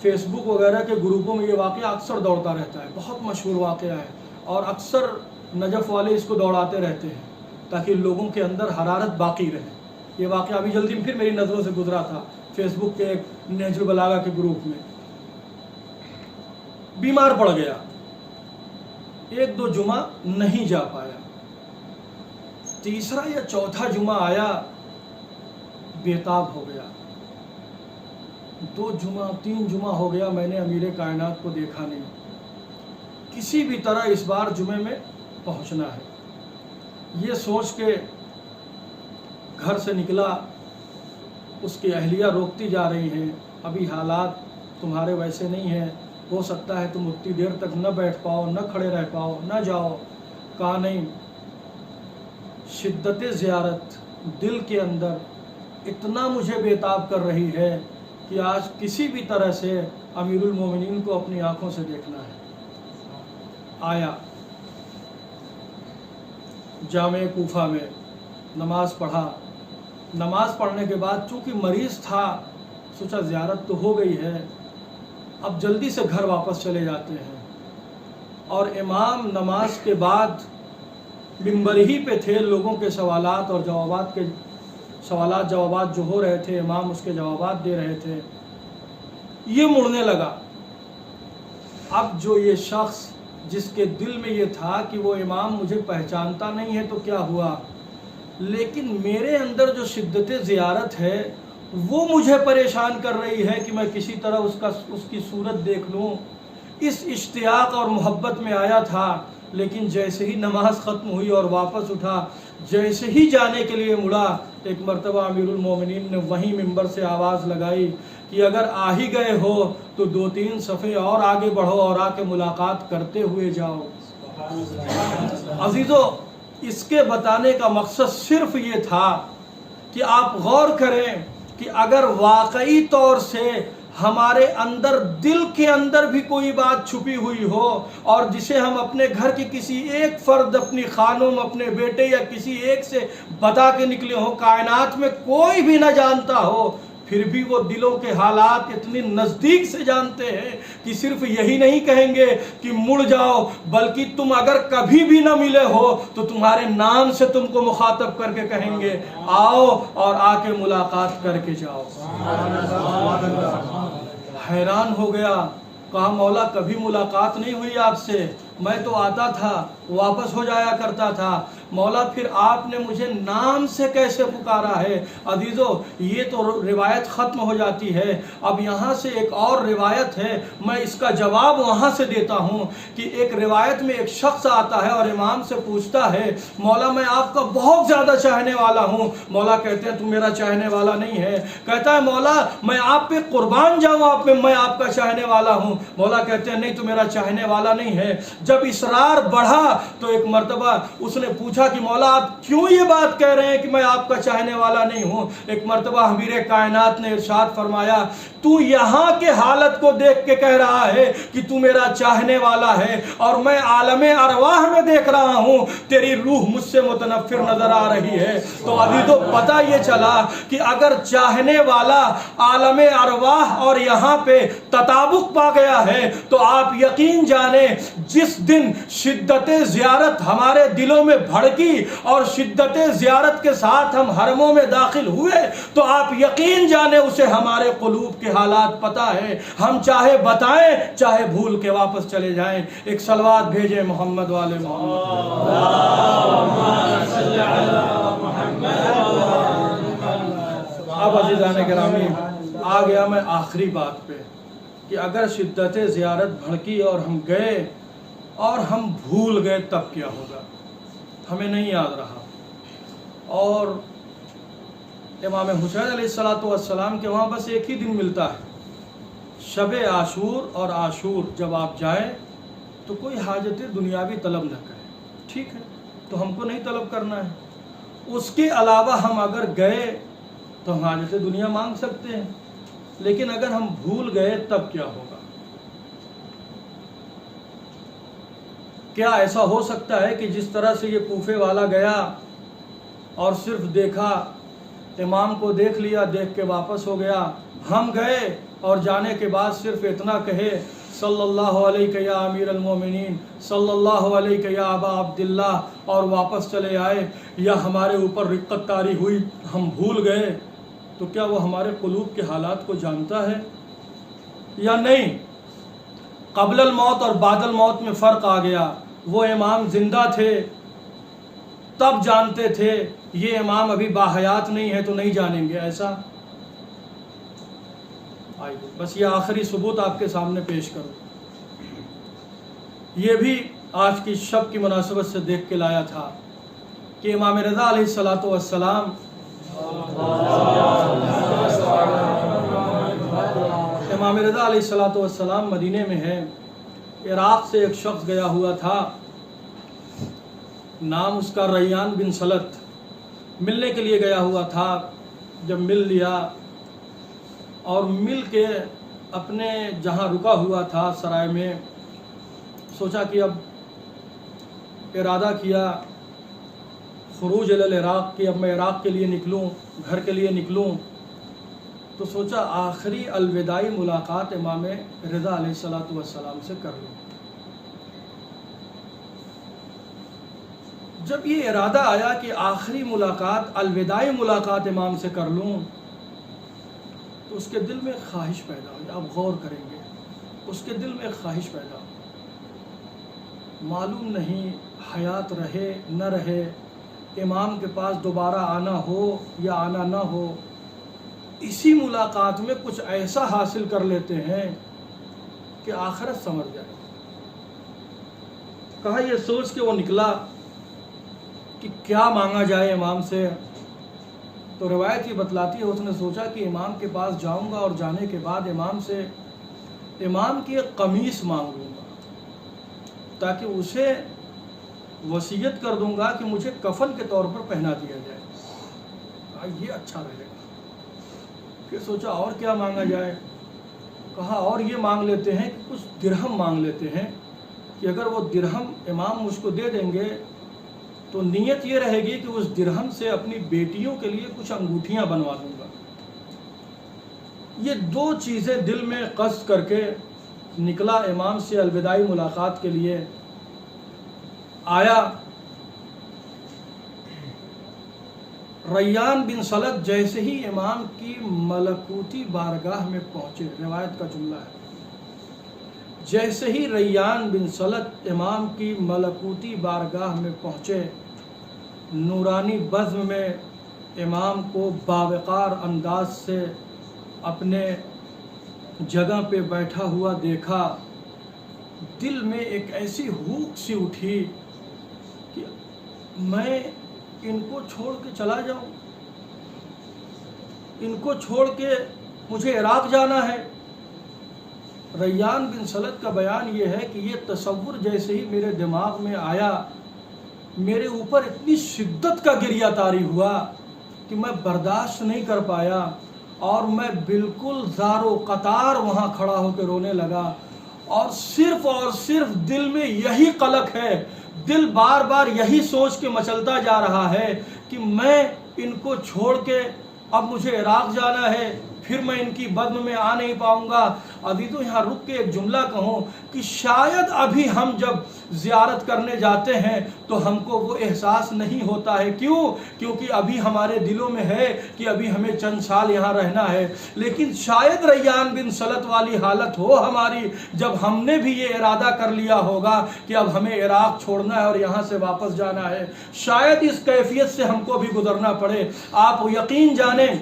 [SPEAKER 5] فیس بک وغیرہ کے گروپوں میں یہ واقعہ اکثر دوڑتا رہتا ہے، بہت مشہور واقعہ ہے، اور اکثر نجف والے اس کو دوڑاتے رہتے ہیں تاکہ لوگوں کے اندر حرارت باقی رہے۔ یہ واقعہ ابھی جلدی پھر میری نظروں سے گزرا تھا فیس بک کے ایک نہج البلاغہ کے گروپ میں۔ بیمار پڑ گیا، ایک دو جمعہ نہیں جا پایا، تیسرا یا چوتھا جمعہ آیا، بےتاب ہو گیا، دو جمعہ تین جمعہ ہو گیا میں نے امیر کائنات کو دیکھا نہیں، کسی بھی طرح اس بار جمعے میں پہنچنا ہے۔ یہ سوچ کے گھر سے نکلا، اس کی اہلیہ روکتی جا رہی ہیں، ابھی حالات تمہارے ویسے نہیں ہیں، ہو سکتا ہے تم اتنی دیر تک نہ بیٹھ پاؤ، نہ کھڑے رہ پاؤ، نہ جاؤ۔ کہا نہیں، شدت زیارت دل کے اندر اتنا مجھے بےتاب کر رہی ہے کہ آج کسی بھی طرح سے امیر المومنین کو اپنی آنکھوں سے دیکھنا ہے۔ آیا جامع کوفہ میں، نماز پڑھا، نماز پڑھنے کے بعد چونکہ مریض تھا سوچا زیارت تو ہو گئی ہے، اب جلدی سے گھر واپس چلے جاتے ہیں، اور امام نماز کے بعد منبر ہی پہ تھے، لوگوں کے سوالات اور جوابات جو ہو رہے تھے، امام اس کے جوابات دے رہے تھے، یہ مڑنے لگا۔ اب جو یہ شخص جس کے دل میں یہ تھا کہ وہ امام مجھے پہچانتا نہیں ہے تو کیا ہوا، لیکن میرے اندر جو شدت زیارت ہے وہ مجھے پریشان کر رہی ہے کہ میں کسی طرح اس کی صورت دیکھ لوں، اس اشتیاق اور محبت میں آیا تھا، لیکن جیسے ہی نماز ختم ہوئی اور واپس اٹھا، جیسے ہی جانے کے لیے مڑا، ایک مرتبہ امیر المومنین نے وہیں ممبر سے آواز لگائی کہ اگر آ ہی گئے ہو تو دو تین صفحے اور آگے بڑھو اور آ کے ملاقات کرتے ہوئے جاؤ۔ عزیزو، اس کے بتانے کا مقصد صرف یہ تھا کہ آپ غور کریں کہ اگر واقعی طور سے ہمارے اندر دل کے اندر بھی کوئی بات چھپی ہوئی ہو اور جسے ہم اپنے گھر کے کسی ایک فرد، اپنی خانم، اپنے بیٹے یا کسی ایک سے بتا کے نکلے ہوں، کائنات میں کوئی بھی نہ جانتا ہو، پھر بھی وہ دلوں کے حالات اتنی نزدیک سے جانتے ہیں کہ صرف یہی نہیں کہیں گے کہ مڑ جاؤ، بلکہ تم اگر کبھی بھی نہ ملے ہو تو تمہارے نام سے تم کو مخاطب کر کے کہیں گے آؤ اور آ کے ملاقات کر کے جاؤ۔ حیران ہو گیا، کہا مولا کبھی ملاقات نہیں ہوئی آپ سے، میں تو آتا تھا واپس ہو جایا کرتا تھا، مولا پھر آپ نے مجھے نام سے کیسے پکارا ہے؟ عزیزو یہ تو روایت ختم ہو جاتی ہے، اب یہاں سے ایک اور روایت ہے، میں اس کا جواب وہاں سے دیتا ہوں کہ ایک روایت میں ایک شخص آتا ہے اور امام سے پوچھتا ہے مولا میں آپ کا بہت زیادہ چاہنے والا ہوں۔ مولا کہتے ہیں تم میرا چاہنے والا نہیں ہے۔ کہتا ہے مولا میں آپ پہ قربان جاؤں، میں آپ کا چاہنے والا ہوں۔ مولا کہتے ہیں نہیں تو میرا چاہنے والا نہیں ہے۔ جب اصرار بڑھا تو ایک مرتبہ اس نے پوچھا کہ مولا آپ کیوں یہ بات کہہ رہے ہیں کہ میں آپ کا چاہنے والا نہیں ہوں؟ ایک مرتبہ امیر کائنات نے ارشاد فرمایا تو یہاں کے حالت کو دیکھ کے کہہ رہا ہے کہ تو میرا چاہنے والا ہے، اور میں عالم ارواح میں دیکھ رہا ہوں تیری روح مجھ سے متنفر نظر آ رہی ہے۔ تو ابھی تو پتہ یہ چلا کہ اگر چاہنے والا عالم ارواح اور یہاں پہ تطابق پا گیا ہے تو آپ یقین جانیں جس دن شدت زیارت ہمارے دلوں میں بھڑکی اور شدت زیارت کے ساتھ ہم حرموں میں داخل ہوئے تو آپ یقین جانیں اسے ہمارے قلوب کے حالات پتہ ہے، ہم چاہے بتائیں چاہے بھول کے واپس چلے جائیں۔ ایک صلوات بھیجیں محمد والے محمد۔ اب عزیزان گرامی آ گیا میں آخری بات پہ کہ اگر شدت زیارت بھڑکی اور ہم گئے اور ہم بھول گئے تب کیا ہوگا؟ ہمیں نہیں یاد رہا۔ اور امام حسین علیہ السلام کے وہاں بس ایک ہی دن ملتا ہے، شب عاشور اور عاشور جب آپ جائیں تو کوئی حاجت دنیاوی طلب نہ کریں، ٹھیک ہے؟ تو ہم کو نہیں طلب کرنا ہے۔ اس کے علاوہ ہم اگر گئے تو ہم حاجت دنیا مانگ سکتے ہیں، لیکن اگر ہم بھول گئے تب کیا ہوگا؟ کیا ایسا ہو سکتا ہے کہ جس طرح سے یہ کوفے والا گیا اور صرف دیکھا، امام کو دیکھ لیا، دیکھ کے واپس ہو گیا، ہم گئے اور جانے کے بعد صرف اتنا کہے صلی اللہ علیہ یا امیر المومنین، صلی اللہ علیہ یا ابا عبداللہ، اور واپس چلے آئے، یا ہمارے اوپر رقت طاری ہوئی ہم بھول گئے، تو کیا وہ ہمارے قلوب کے حالات کو جانتا ہے یا نہیں؟ قبل الموت اور بعد الموت میں فرق آ گیا۔ وہ امام زندہ تھے تب جانتے تھے، یہ امام ابھی باحیات نہیں ہے تو نہیں جانیں گے، ایسا؟ آئیے بس یہ آخری ثبوت آپ کے سامنے پیش کروں۔ یہ بھی آج کی شب کی مناسبت سے دیکھ کے لایا تھا کہ امام رضا علیہ السلام امام رضا علیہ السلام مدینے میں ہیں، عراق سے ایک شخص گیا ہوا تھا، نام اس کا ریان بن سلط، ملنے کے لیے گیا ہوا تھا۔ جب مل لیا اور مل کے اپنے جہاں رکا ہوا تھا سرائے میں، سوچا کہ اب ارادہ کیا خروج الی العراق کہ اب میں عراق کے لیے نکلوں، گھر کے لیے نکلوں، تو سوچا آخری الوداعی ملاقات امام رضا علیہ السلام سے کر لوں۔ جب یہ ارادہ آیا کہ آخری ملاقات الوداعی ملاقات امام سے کر لوں تو اس کے دل میں ایک خواہش پیدا ہوئی۔ آپ غور کریں گے، اس کے دل میں ایک خواہش پیدا ہوئی، معلوم نہیں حیات رہے نہ رہے، امام کے پاس دوبارہ آنا ہو یا آنا نہ ہو، اسی ملاقات میں کچھ ایسا حاصل کر لیتے ہیں کہ آخرت سمجھ جائے۔ کہا یہ سوچ کے وہ نکلا کہ کیا مانگا جائے امام سے، تو روایت یہ بتلاتی ہے اس نے سوچا کہ امام کے پاس جاؤں گا اور جانے کے بعد امام سے امام کی ایک قمیص مانگ لوں گا تاکہ اسے وصیت کر دوں گا کہ مجھے کفن کے طور پر پہنا دیا جائے، یہ اچھا رہے گا۔ پھر سوچا اور کیا مانگا جائے، کہا اور یہ مانگ لیتے ہیں کہ کچھ درہم مانگ لیتے ہیں کہ اگر وہ درہم امام مجھ کو دے دیں گے تو نیت یہ رہے گی کہ اس درہم سے اپنی بیٹیوں کے لیے کچھ انگوٹھیاں بنوا دوں گا۔ یہ دو چیزیں دل میں قصد کر کے نکلا امام سے الوداعی ملاقات کے لیے، آیا ریان بن سلط جیسے ہی امام کی ملکوتی بارگاہ میں پہنچے، روایت کا جملہ ہے، جیسے ہی ریان بن سلط امام کی ملکوتی بارگاہ میں پہنچے، نورانی بزم میں امام کو باوقار انداز سے اپنے جگہ پہ بیٹھا ہوا دیکھا، دل میں ایک ایسی ہوک سی اٹھی کہ میں ان کو چھوڑ کے چلا جاؤں، ان کو چھوڑ کے مجھے عراق جانا ہے۔ ریان بن سلط کا بیان یہ ہے کہ یہ تصور جیسے ہی میرے دماغ میں آیا، میرے اوپر اتنی شدت کا گریہ طاری ہوا کہ میں برداشت نہیں کر پایا، اور میں بالکل زار و قطار وہاں کھڑا ہو کے رونے لگا، اور صرف دل میں یہی قلق ہے، دل بار بار یہی سوچ کے مچلتا جا رہا ہے کہ میں ان کو چھوڑ کے اب مجھے عراق جانا ہے، پھر میں ان کی بدم میں آ نہیں پاؤں گا۔ عزیزو یہاں رک کے ایک جملہ کہوں کہ شاید ابھی ہم جب زیارت کرنے جاتے ہیں تو ہم کو وہ احساس نہیں ہوتا ہے، کیونکہ ابھی ہمارے دلوں میں ہے کہ ابھی ہمیں چند سال یہاں رہنا ہے، لیکن شاید ریان بن سلط والی حالت ہو ہماری جب ہم نے بھی یہ ارادہ کر لیا ہوگا کہ اب ہمیں عراق چھوڑنا ہے اور یہاں سے واپس جانا ہے، شاید اس کیفیت سے ہم کو بھی گزرنا پڑے۔ آپ یقین جانیں،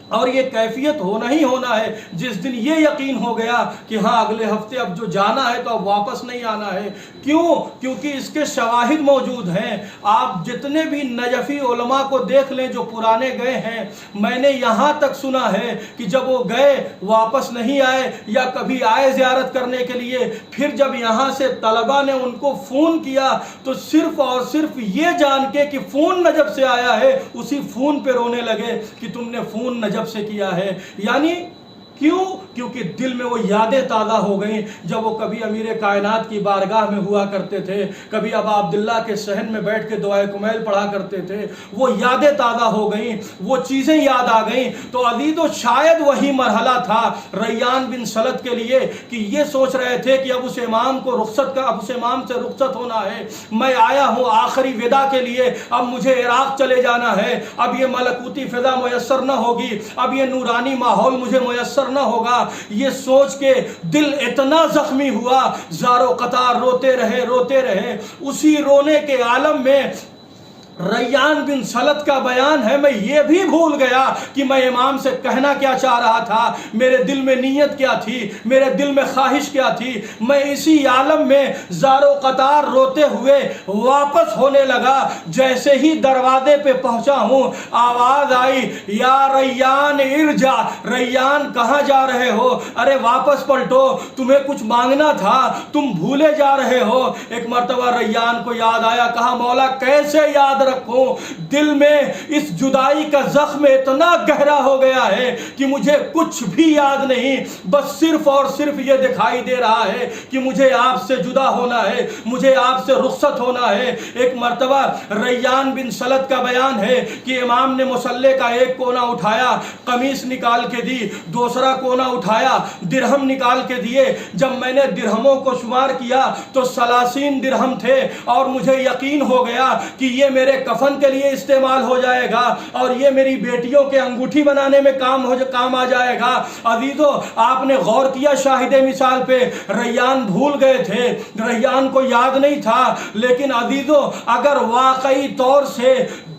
[SPEAKER 5] اور یہ کیفیت ہونا ہی ہونا ہے، جس دن یہ یقین ہو گیا کہ ہاں اگلے ہفتے اب جو جانا ہے تو اب واپس نہیں آنا ہے۔ کیونکہ اس کے شواہد موجود ہیں۔ آپ جتنے بھی نجفی علماء کو دیکھ لیں جو پرانے گئے ہیں، میں نے یہاں تک سنا ہے کہ جب وہ گئے واپس نہیں آئے، یا کبھی آئے زیارت کرنے کے لیے، پھر جب یہاں سے طلبہ نے ان کو فون کیا تو صرف اور صرف یہ جان کے کہ فون نجف سے آیا ہے، اسی فون پہ رونے لگے کہ تم نے فون نجف سے کیا ہے۔ یعنی کیونکہ دل میں وہ یادیں تازہ ہو گئیں، جب وہ کبھی امیر کائنات کی بارگاہ میں ہوا کرتے تھے، کبھی ابا عبداللہ کے صحن میں بیٹھ کے دعائے کمیل پڑھا کرتے تھے، وہ یادیں تازہ ہو گئیں، وہ چیزیں یاد آ گئیں۔ تو عزیزو شاید وہی مرحلہ تھا ریان بن سلط کے لیے کہ یہ سوچ رہے تھے کہ اب اس امام سے رخصت ہونا ہے، میں آیا ہوں آخری ودا کے لیے، اب مجھے عراق چلے جانا ہے، اب یہ ملکوتی فضا میسر نہ ہوگی، اب یہ نورانی ماحول مجھے میسر نہ ہوگا۔ یہ سوچ کے دل اتنا زخمی ہوا، زار و قطار روتے رہے۔ اسی رونے کے عالم میں ریان بن سلط کا بیان ہے، میں یہ بھی بھول گیا کہ میں امام سے کہنا کیا چاہ رہا تھا، میرے دل میں نیت کیا تھی، میرے دل میں خواہش کیا تھی۔ میں اسی عالم میں زار و قطار روتے ہوئے واپس ہونے لگا، جیسے ہی دروازے پہ پہنچا ہوں آواز آئی، یا ریان ارجع، ریان کہاں جا رہے ہو؟ ارے واپس پلٹو، تمہیں کچھ مانگنا تھا، تم بھولے جا رہے ہو۔ ایک مرتبہ ریان کو یاد آیا، کہا مولا کیسے یاد رکھوں، دل میں اس جدائی کا زخم اتنا گہرا ہو گیا ہے کہ مجھے کچھ بھی یاد نہیں، بس صرف اور صرف یہ دکھائی دے رہا ہے کہ مجھے آپ سے جدا ہونا ہے، مجھے آپ سے رخصت ہونا ہے۔ ایک مرتبہ ریان بن سلط کا بیان ہے کہ امام نے مصلے کا ایک کونا اٹھایا، قمیص نکال کے دی، دوسرا کونا اٹھایا، درہم نکال کے دیے۔ جب میں نے درہموں کو شمار کیا تو 30 درہم تھے، اور مجھے یقین ہو گیا کہ یہ میرے کفن کے لیے استعمال ہو جائے گا، اور یہ میری بیٹیوں کے انگوٹھی بنانے میں کام آ جائے گا۔ عزیزو آپ نے غور کیا شاہد مثال پہ، ریان بھول گئے تھے، ریان کو یاد نہیں تھا، لیکن عزیزو اگر واقعی طور سے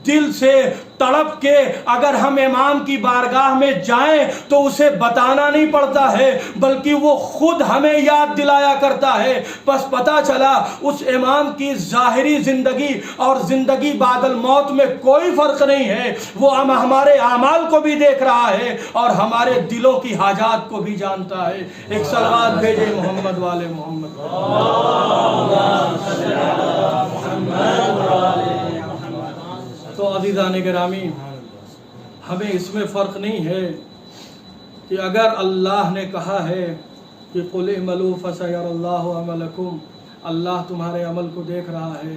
[SPEAKER 5] دل سے تڑپ کے اگر ہم امام کی بارگاہ میں جائیں تو اسے بتانا نہیں پڑتا ہے، بلکہ وہ خود ہمیں یاد دلایا کرتا ہے۔ بس پتا چلا اس امام کی ظاہری زندگی اور زندگی بعد الموت میں کوئی فرق نہیں ہے، وہ ہمارے اعمال کو بھی دیکھ رہا ہے اور ہمارے دلوں کی حاجات کو بھی جانتا ہے۔ ایک صلوات بھیجے محمد والے محمد۔ تو عزیزان گرامی، ہمیں اس میں فرق نہیں ہے کہ اگر اللہ نے کہا ہے کہ قُلْ اعْمَلُوا فَسَيَرَى اللَّهُ عَمَلَكُمْ، اللہ تمہارے عمل کو دیکھ رہا ہے،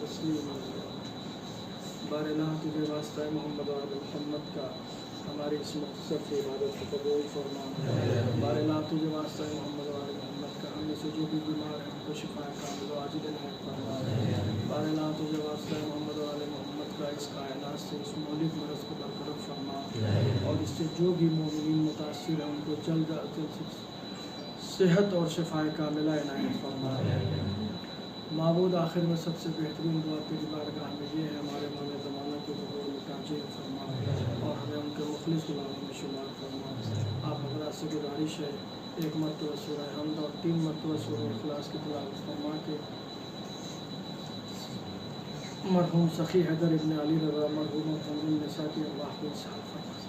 [SPEAKER 4] تسلیما بارنا تجھے واسطہ محمد و آل محمد کا ہماری اس مختصر کی عبادت کو قبول فرما بارنا تجھے واسطہ محمد و آل محمد کا ہم میں سے جو بھی بیمار ہیں ان کو شفا کامل و عاجل عنایت فرما بارنا تجھے واسطہ محمد و آل محمد کا اس کائنات سے اس مہلک مرض کو برطرف فرما اور اس سے جو بھی مومنین متاثر ہیں ان کو جلد از جلد صحت اور شفا کاملہ عنایت فرما معبود آخر میں سب سے بہترین دعا تیری بارگاہ میں یہ ہے ہمارے مولا زمانہ کے ظہور میں تاجر فرما اور ہمیں ان کے مخلص غلاموں میں شمار فرما آپ حضرات سے گزارش ہے 1 مرتبہ سورہ حمد اور 3 مرتبہ سورہ اخلاص کی تلاوت فرما کے مرحوم سخی حیدر ابن علی رضا مرحوم النساء کی ارواح کو انصاف فرما